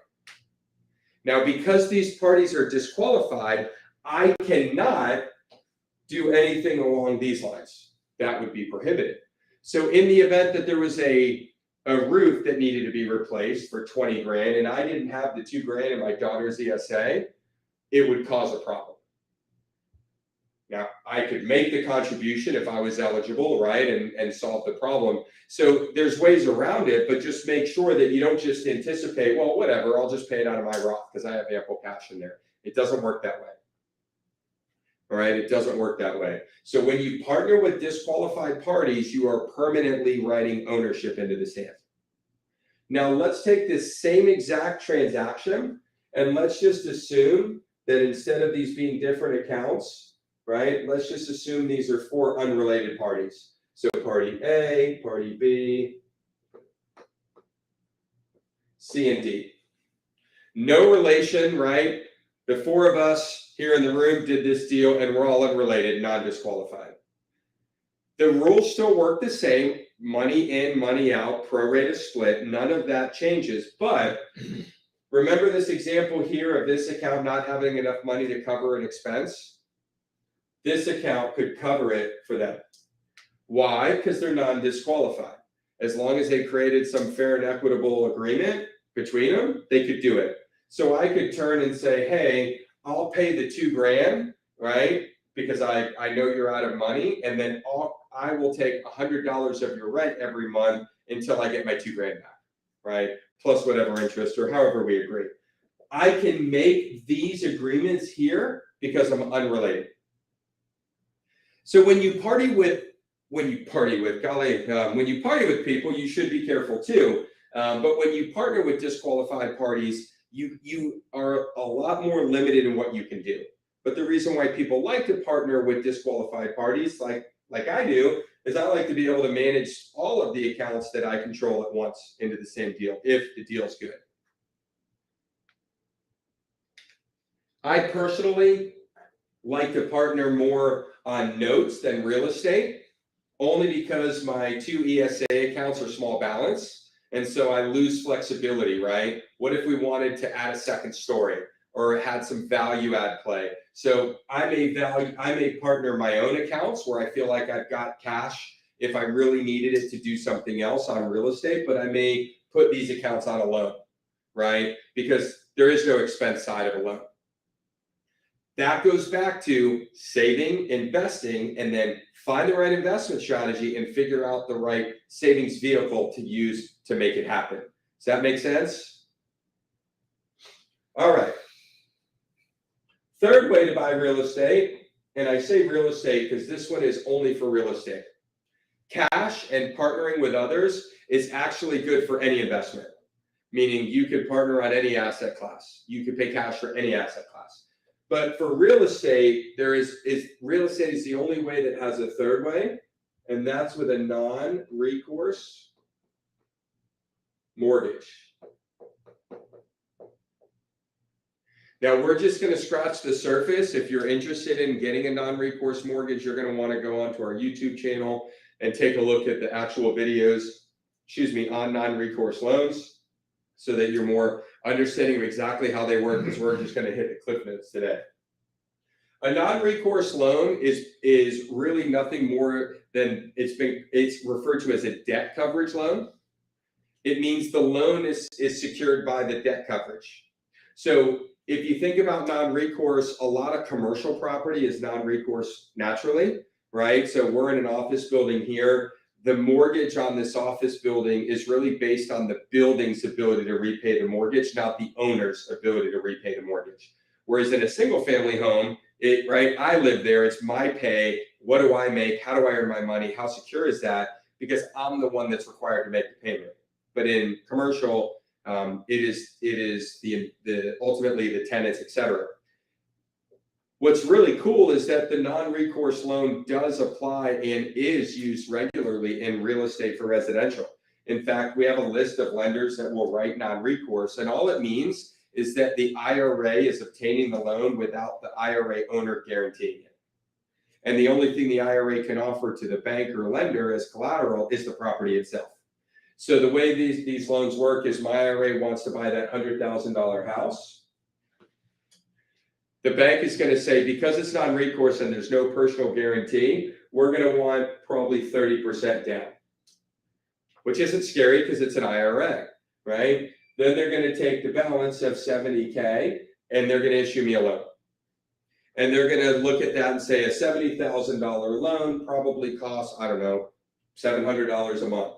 Now, because these parties are disqualified, I cannot do anything along these lines. That would be prohibited. So in the event that there was a roof that needed to be replaced for 20 grand and I didn't have the 2 grand in my daughter's ESA, it would cause a problem. Now, I could make the contribution if I was eligible, right, and solve the problem. So there's ways around it, but just make sure that you don't just anticipate, well, whatever, I'll just pay it out of my Roth because I have ample cash in there. It doesn't work that way. All right, it doesn't work that way. So when you partner with disqualified parties, you are permanently writing ownership into the stand. Now, let's take this same exact transaction and let's just assume that instead of these being different accounts, right? Let's just assume these are 4 unrelated parties. So party A, party B, C, and D. No relation, right? The four of us here in the room did this deal, and we're all unrelated, non-disqualified. The rules still work the same, money in, money out, pro rata split, none of that changes. But remember this example here of this account not having enough money to cover an expense? This account could cover it for them. Why? Because they're non-disqualified. As long as they created some fair and equitable agreement between them, they could do it. So I could turn and say, hey, I'll pay the $2,000, right? Because I know you're out of money, and then I will take $100 of your rent every month until I get my $2,000 back, right? Plus whatever interest or however we agree. I can make these agreements here because I'm unrelated. So when you party with people, you should be careful too. But when you partner with disqualified parties, you are a lot more limited in what you can do. But the reason why people like to partner with disqualified parties, like I do, is I like to be able to manage all of the accounts that I control at once into the same deal, if the deal's good. I personally like to partner more on notes than real estate, only because my two ESA accounts are small balance. And so I lose flexibility, right? What if we wanted to add a second story or had some value add play? So I may partner my own accounts where I feel like I've got cash if I really needed it to do something else on real estate, but I may put these accounts on a loan, right? Because there is no expense side of a loan. That goes back to saving, investing, and then find the right investment strategy and figure out the right savings vehicle to use to make it happen. Does that make sense? All right. Third way to buy real estate, and I say real estate because this one is only for real estate. Cash and partnering with others is actually good for any investment, meaning you could partner on any asset class. You could pay cash for any asset class. But for real estate, real estate is the only way that has a third way, and that's with a non-recourse mortgage. Now, we're just going to scratch the surface. If you're interested in getting a non-recourse mortgage, you're going to want to go onto our YouTube channel and take a look at the actual videos, on non-recourse loans, so that you're more understanding of exactly how they work, because we're just going to hit the cliff notes today. A non-recourse loan is really nothing more than it's referred to as a debt coverage loan. It means the loan is secured by the debt coverage. So if you think about non-recourse, a lot of commercial property is non-recourse naturally, right? So we're in an office building here. The mortgage on this office building is really based on the building's ability to repay the mortgage, not the owner's ability to repay the mortgage. Whereas in a single family home, I live there, it's my pay. What do I make? How do I earn my money? How secure is that? Because I'm the one that's required to make the payment. But in commercial, it is ultimately the tenants, etc. What's really cool is that the non-recourse loan does apply and is used regularly in real estate for residential. In fact, we have a list of lenders that will write non-recourse, and all it means is that the IRA is obtaining the loan without the IRA owner guaranteeing it. And the only thing the IRA can offer to the bank or lender as collateral is the property itself. So the way these loans work is my IRA wants to buy that $100,000 house. The bank is going to say, because it's non-recourse and there's no personal guarantee, we're going to want probably 30% down, which isn't scary because it's an IRA, right? Then they're going to take the balance of $70K and they're going to issue me a loan. And they're going to look at that and say a $70,000 loan probably costs, I don't know, $700 a month.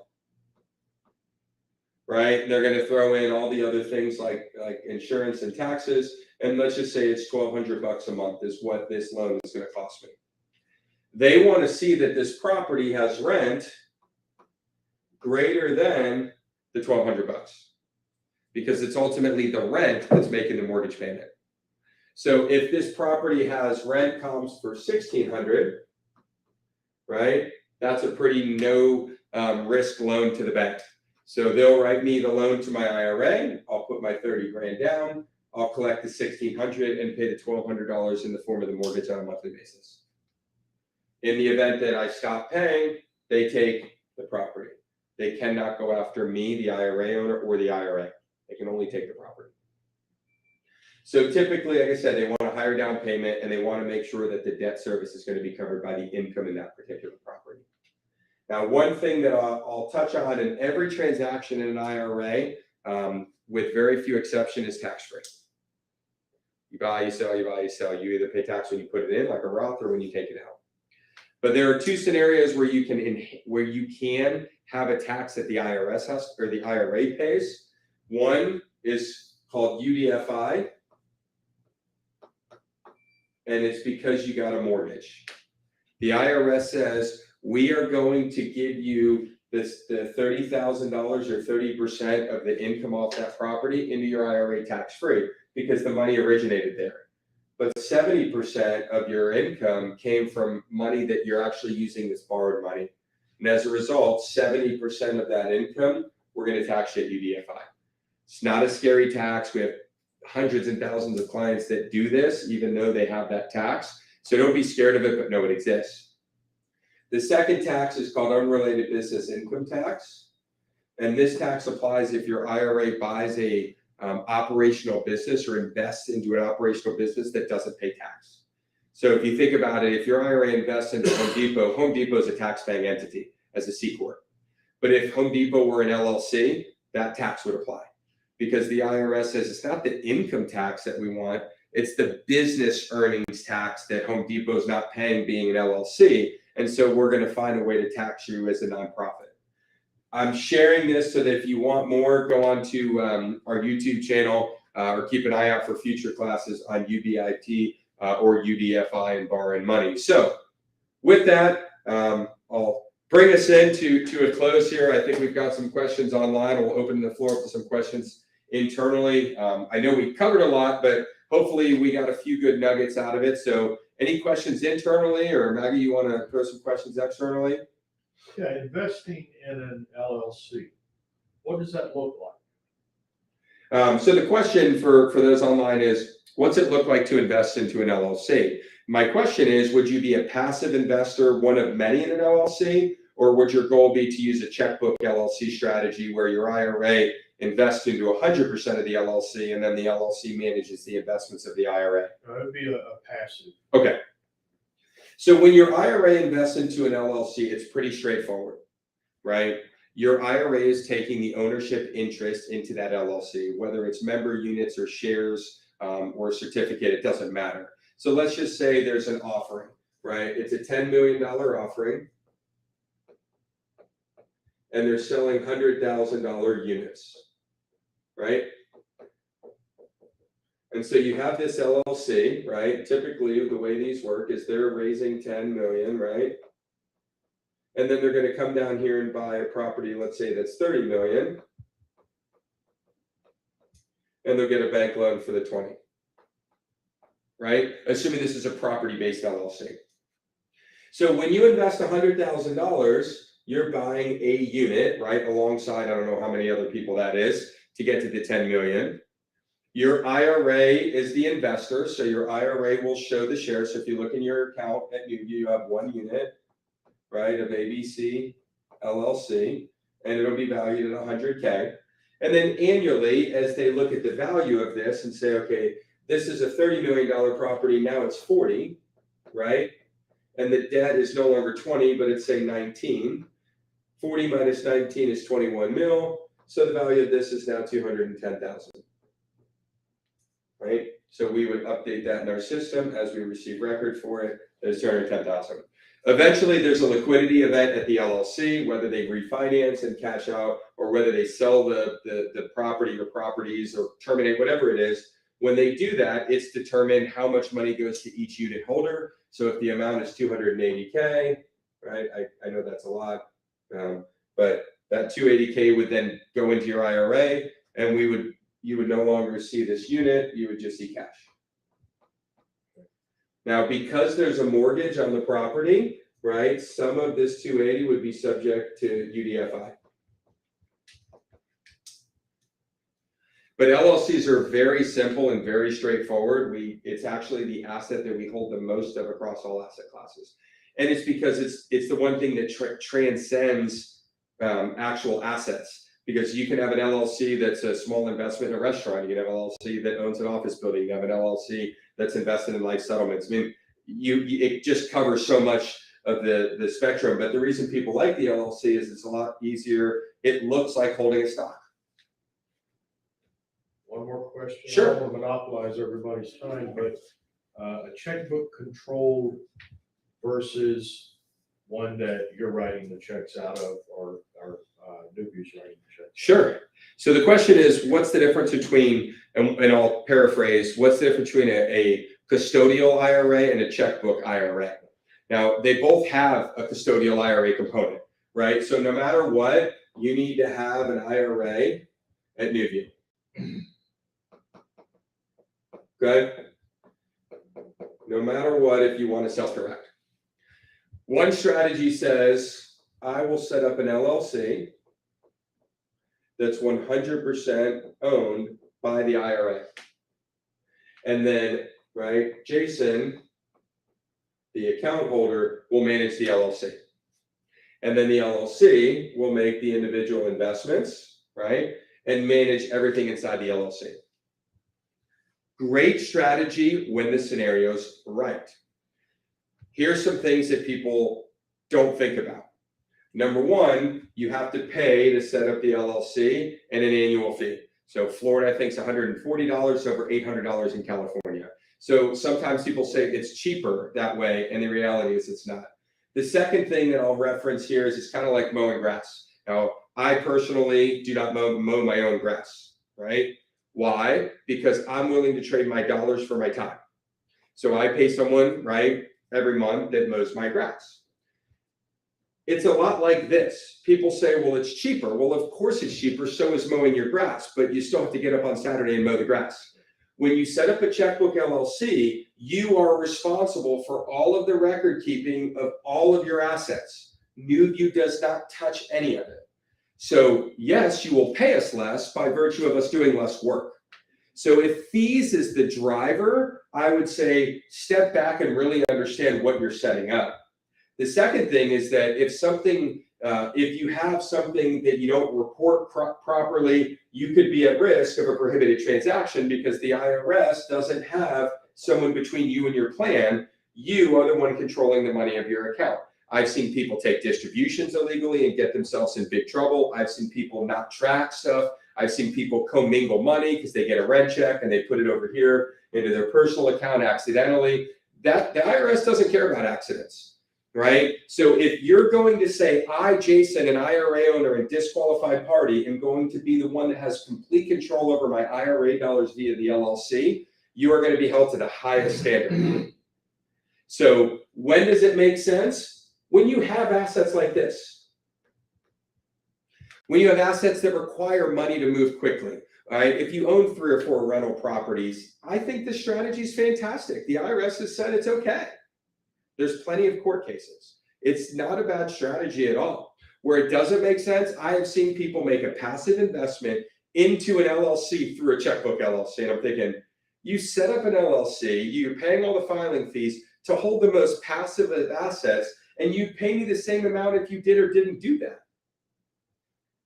Right? And they're going to throw in all the other things like insurance and taxes. And let's just say it's $1,200 a month is what this loan is going to cost me. They want to see that this property has rent greater than the $1,200, because it's ultimately the rent that's making the mortgage payment. So if this property has rent comps for $1,600, right? That's a pretty no risk loan to the bank. So they'll write me the loan to my IRA. I'll put my 30 grand down. I'll collect the $1,600 and pay the $1,200 in the form of the mortgage on a monthly basis. In the event that I stop paying, they take the property. They cannot go after me, the IRA owner, or the IRA. They can only take the property. So typically, like I said, they want a higher down payment and they want to make sure that the debt service is going to be covered by the income in that particular property. Now, one thing that I'll touch on in every transaction in an IRA, with very few exceptions, is tax-free. You buy, you sell, you buy, you sell. You either pay tax when you put it in, like a Roth, or when you take it out. But there are two scenarios where you can have a tax that the IRS has or the IRA pays. One is called UDFI, and it's because you got a mortgage. The IRS says, we are going to give you the $30,000 or 30% of the income off that property into your IRA tax-free because the money originated there. But 70% of your income came from money that you're actually using that's borrowed money. And as a result, 70% of that income, we're going to tax you at UDFI. It's not a scary tax. We have hundreds and thousands of clients that do this, even though they have that tax. So don't be scared of it, but know it exists. The second tax is called unrelated business income tax. And this tax applies if your IRA buys a operational business or invests into an operational business that doesn't pay tax. So if you think about it, if your IRA invests into Home Depot is a tax-paying entity as a C Corp. But if Home Depot were an LLC, that tax would apply because the IRS says it's not the income tax that we want, it's the business earnings tax that Home Depot is not paying being an LLC. And so we're going to find a way to tax you as a nonprofit. I'm sharing this so that if you want more, go on to our YouTube channel or keep an eye out for future classes on UBIT or UDFI and borrowing money. So with that, I'll bring us to a close here. I think we've got some questions online. We'll open the floor up to some questions internally. I know we covered a lot, but hopefully we got a few good nuggets out of it. So any questions internally, or Maggie, you want to throw some questions externally? Yeah, investing in an LLC, what does that look like? So the question for those online is, what's it look like to invest into an LLC? My question is, would you be a passive investor, one of many in an LLC, or would your goal be to use a checkbook LLC strategy where your IRA invests into 100% of the LLC and then the LLC manages the investments of the IRA? It would be a passive. Okay. So when your IRA invests into an LLC, it's pretty straightforward, right? Your IRA is taking the ownership interest into that LLC, whether it's member units or shares or certificate, it doesn't matter. So let's just say there's an offering, right? It's a $10 million offering, and they're selling $100,000 units, right? And so you have this LLC, right? Typically, the way these work is they're raising 10 million, right? And then they're going to come down here and buy a property, let's say that's 30 million. And they'll get a bank loan for the 20, right? Assuming this is a property-based LLC. So when you invest $100,000, you're buying a unit, right? Alongside, I don't know how many other people that is, to get to the 10 million. Your IRA is the investor, so your IRA will show the shares. So if you look in your account at NuView, you have one unit, right, of ABC LLC, and it'll be valued at 100K. And then annually, as they look at the value of this and say, okay, this is a $30 million property, now it's 40, right? And the debt is no longer 20, but it's say 19. 40 minus 19 is 21 mil. So the value of this is now 210,000. Right? So we would update that in our system as we receive record for it. There's 210,000. Eventually, there's a liquidity event at the LLC, whether they refinance and cash out, or whether they sell the property or properties or terminate, whatever it is. When they do that, it's determined how much money goes to each unit holder. So if the amount is 280K, right? I know that's a lot, but that 280K would then go into your IRA, and you would no longer see this unit, you would just see cash. Now, because there's a mortgage on the property, right, some of this 280 would be subject to UDFI. But LLCs are very simple and very straightforward. It's actually the asset that we hold the most of across all asset classes. And it's because it's the one thing that transcends actual assets. Because you can have an LLC that's a small investment in a restaurant. You can have an LLC that owns an office building. You can have an LLC that's invested in life settlements. I mean, it just covers so much of the spectrum. But the reason people like the LLC is it's a lot easier. It looks like holding a stock. One more question. Sure. I don't want to monopolize everybody's time, but a checkbook controlled versus one that you're writing the checks out of, or NuView's writing the checks. Sure. So the question is, what's the difference between, and I'll paraphrase, what's the difference between a custodial IRA and a checkbook IRA? Now, they both have a custodial IRA component, right? So no matter what, you need to have an IRA at NuView. Okay? No matter what, if you want to self-direct. One strategy says, I will set up an LLC that's 100% owned by the IRA. And then, right, Jason, the account holder, will manage the LLC. And then the LLC will make the individual investments, right, and manage everything inside the LLC. Great strategy when the scenario's right. Here's some things that people don't think about. Number one, you have to pay to set up the LLC and an annual fee. So Florida, I think, is $140, over $800 in California. So sometimes people say it's cheaper that way, and the reality is it's not. The second thing that I'll reference here is it's kind of like mowing grass. Now, I personally do not mow my own grass, right? Why? Because I'm willing to trade my dollars for my time. So I pay someone, right, every month that mows my grass. It's a lot like this. People say, well, it's cheaper. Well, of course it's cheaper. So is mowing your grass, but you still have to get up on Saturday and mow the grass. When you set up a checkbook LLC, you are responsible for all of the record keeping of all of your assets. NuView does not touch any of it. So yes, you will pay us less by virtue of us doing less work. So if fees is the driver, I would say step back and really understand what you're setting up. The second thing is that if you have something that you don't report properly, you could be at risk of a prohibited transaction because the IRS doesn't have someone between you and your plan. You are the one controlling the money of your account. I've seen people take distributions illegally and get themselves in big trouble. I've seen people not track stuff. I've seen people commingle money because they get a rent check and they put it over here into their personal account accidentally. The IRS doesn't care about accidents, right? So if you're going to say, I, Jason, an IRA owner and disqualified party, am going to be the one that has complete control over my IRA dollars via the LLC, you are going to be held to the highest standard. So when does it make sense? When you have assets like this. When you have assets that require money to move quickly, all right? If you own 3 or 4 rental properties, I think the strategy is fantastic. The IRS has said it's okay. There's plenty of court cases. It's not a bad strategy at all. Where it doesn't make sense, I have seen people make a passive investment into an LLC through a checkbook LLC. And I'm thinking, you set up an LLC, you're paying all the filing fees to hold the most passive of assets, and you'd pay me the same amount if you did or didn't do that.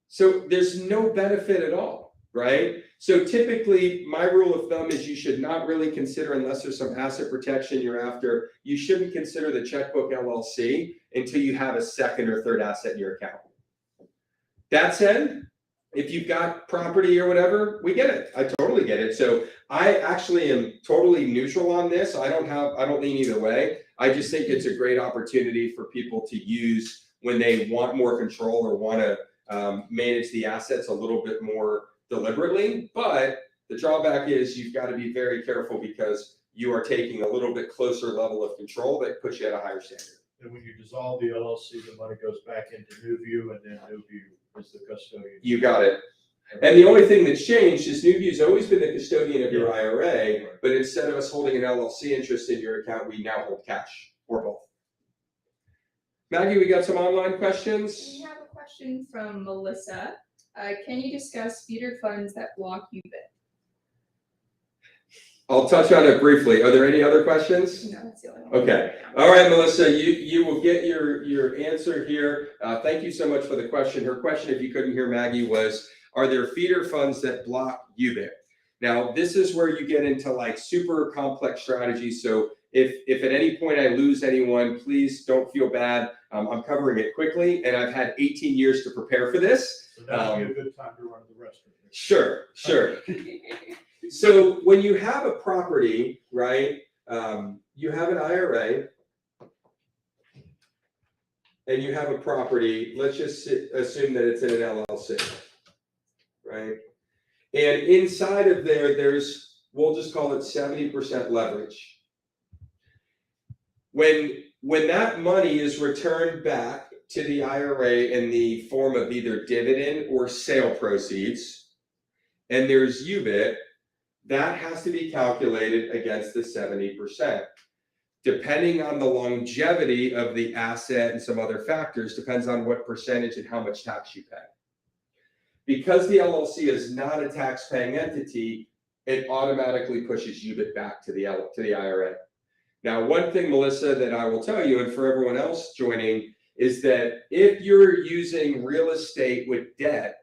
So there's no benefit at all, right? So typically, my rule of thumb is you should not really consider, unless there's some asset protection you're after, you shouldn't consider the checkbook LLC until you have a second or third asset in your account. That said, if you've got property or whatever, we get it. I totally get it. So I actually am totally neutral on this. I don't lean either way. I just think it's a great opportunity for people to use when they want more control or want to manage the assets a little bit more deliberately. But the drawback is you've got to be very careful because you are taking a little bit closer level of control that puts you at a higher standard. And when you dissolve the LLC, the money goes back into NuView, and then NuView is the custodian. You got it. And the only thing that's changed is NuView's always been the custodian of your IRA, but instead of us holding an LLC interest in your account, we now hold cash or both. Maggie, we got some online questions. We have a question from Melissa. Can you discuss feeder funds that block UBIT? I'll touch on it briefly. Are there any other questions? No, that's the only one. Okay. All right, Melissa, you will get your answer here. Thank you so much for the question. Her question, if you couldn't hear Maggie, was, are there feeder funds that block UBIT? Now, this is where you get into like super complex strategies. So if at any point I lose anyone, please don't feel bad. I'm covering it quickly, and I've had 18 years to prepare for this. So that would be a good time to run the rest of it. Sure. So when you have a property, right, you have an IRA and you have a property, let's just assume that it's in an LLC, right? And inside of there's, we'll just call it 70% leverage. When that money is returned back to the IRA in the form of either dividend or sale proceeds, and there's UBIT, that has to be calculated against the 70%. Depending on the longevity of the asset and some other factors, depends on what percentage and how much tax you pay. Because the LLC is not a tax-paying entity, it automatically pushes UBIT back to the IRA. Now, one thing, Melissa, that I will tell you, and for everyone else joining, is that if you're using real estate with debt,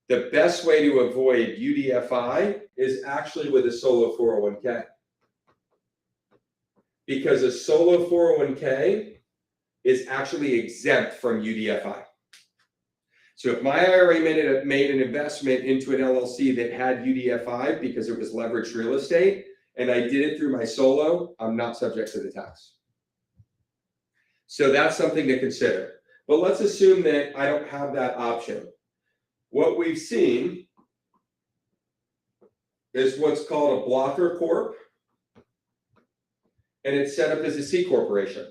the best way to avoid UDFI is actually with a solo 401k. Because a solo 401k is actually exempt from UDFI. So if my IRA made an investment into an LLC that had UDFI because it was leveraged real estate, and I did it through my solo, I'm not subject to the tax. So that's something to consider. But let's assume that I don't have that option. What we've seen is what's called a blocker corp, and it's set up as a C corporation.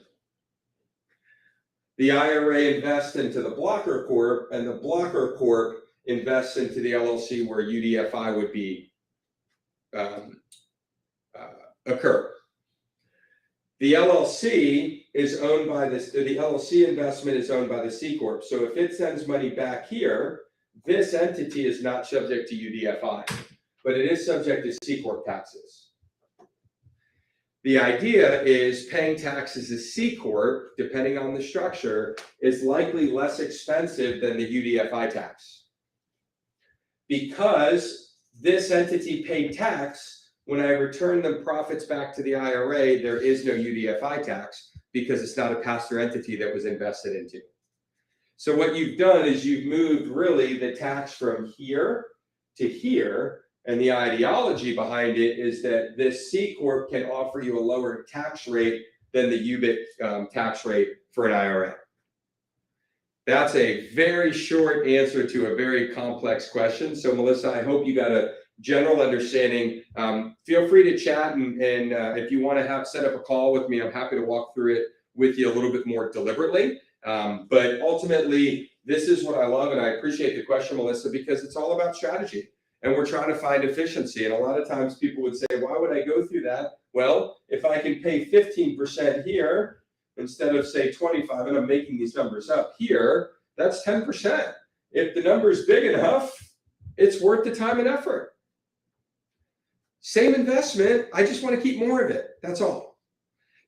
The IRA invests into the blocker corp, and the blocker corp invests into the LLC where UDFI would be occur. The LLC is owned by the LLC investment is owned by the C corp. So if it sends money back here, this entity is not subject to UDFI, but it is subject to C corp taxes. The idea is paying taxes as C corp, depending on the structure, is likely less expensive than the UDFI tax. Because this entity paid tax, when I return the profits back to the IRA, there is no UDFI tax because it's not a pass-through entity that was invested into. So what you've done is you've moved really the tax from here to here, and the ideology behind it is that this C corp can offer you a lower tax rate than the UBIT tax rate for an IRA. That's a very short answer to a very complex question. So Melissa, I hope you got a general understanding. Feel free to chat, and if you want to set up a call with me, I'm happy to walk through it with you a little bit more deliberately. But ultimately, this is what I love, and I appreciate the question, Melissa, because it's all about strategy, and we're trying to find efficiency. And a lot of times people would say, why would I go through that? Well, if I can pay 15% here instead of say 25, and I'm making these numbers up here, that's 10%. If the number is big enough, it's worth the time and effort. Same investment, I just want to keep more of it. That's all.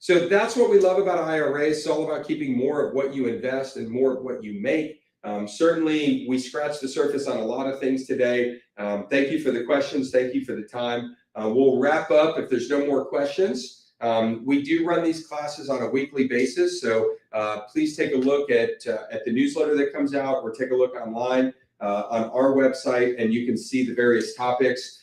So that's what we love about IRAs. It's all about keeping more of what you invest and more of what you make. Certainly, we scratched the surface on a lot of things today. Thank you for the questions. Thank you for the time. We'll wrap up if there's no more questions. We do run these classes on a weekly basis, so please take a look at the newsletter that comes out, or take a look online on our website, and you can see the various topics.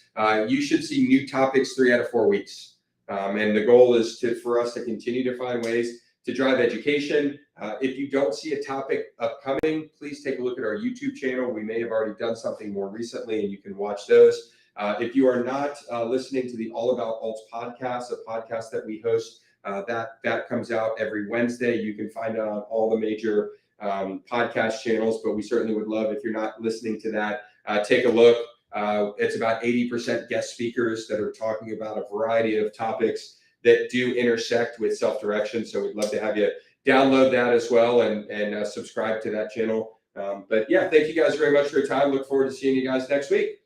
You should see new topics 3 out of 4 weeks. And the goal is for us to continue to find ways to drive education. If you don't see a topic upcoming, please take a look at our YouTube channel. We may have already done something more recently, and you can watch those. If you are not listening to the All About Alts podcast, a podcast that we host, that comes out every Wednesday. You can find it on all the major podcast channels, but we certainly would love, if you're not listening to that, take a look. It's about 80% guest speakers that are talking about a variety of topics that do intersect with self-direction. So we'd love to have you download that as well, and subscribe to that channel. But yeah, thank you guys very much for your time. Look forward to seeing you guys next week.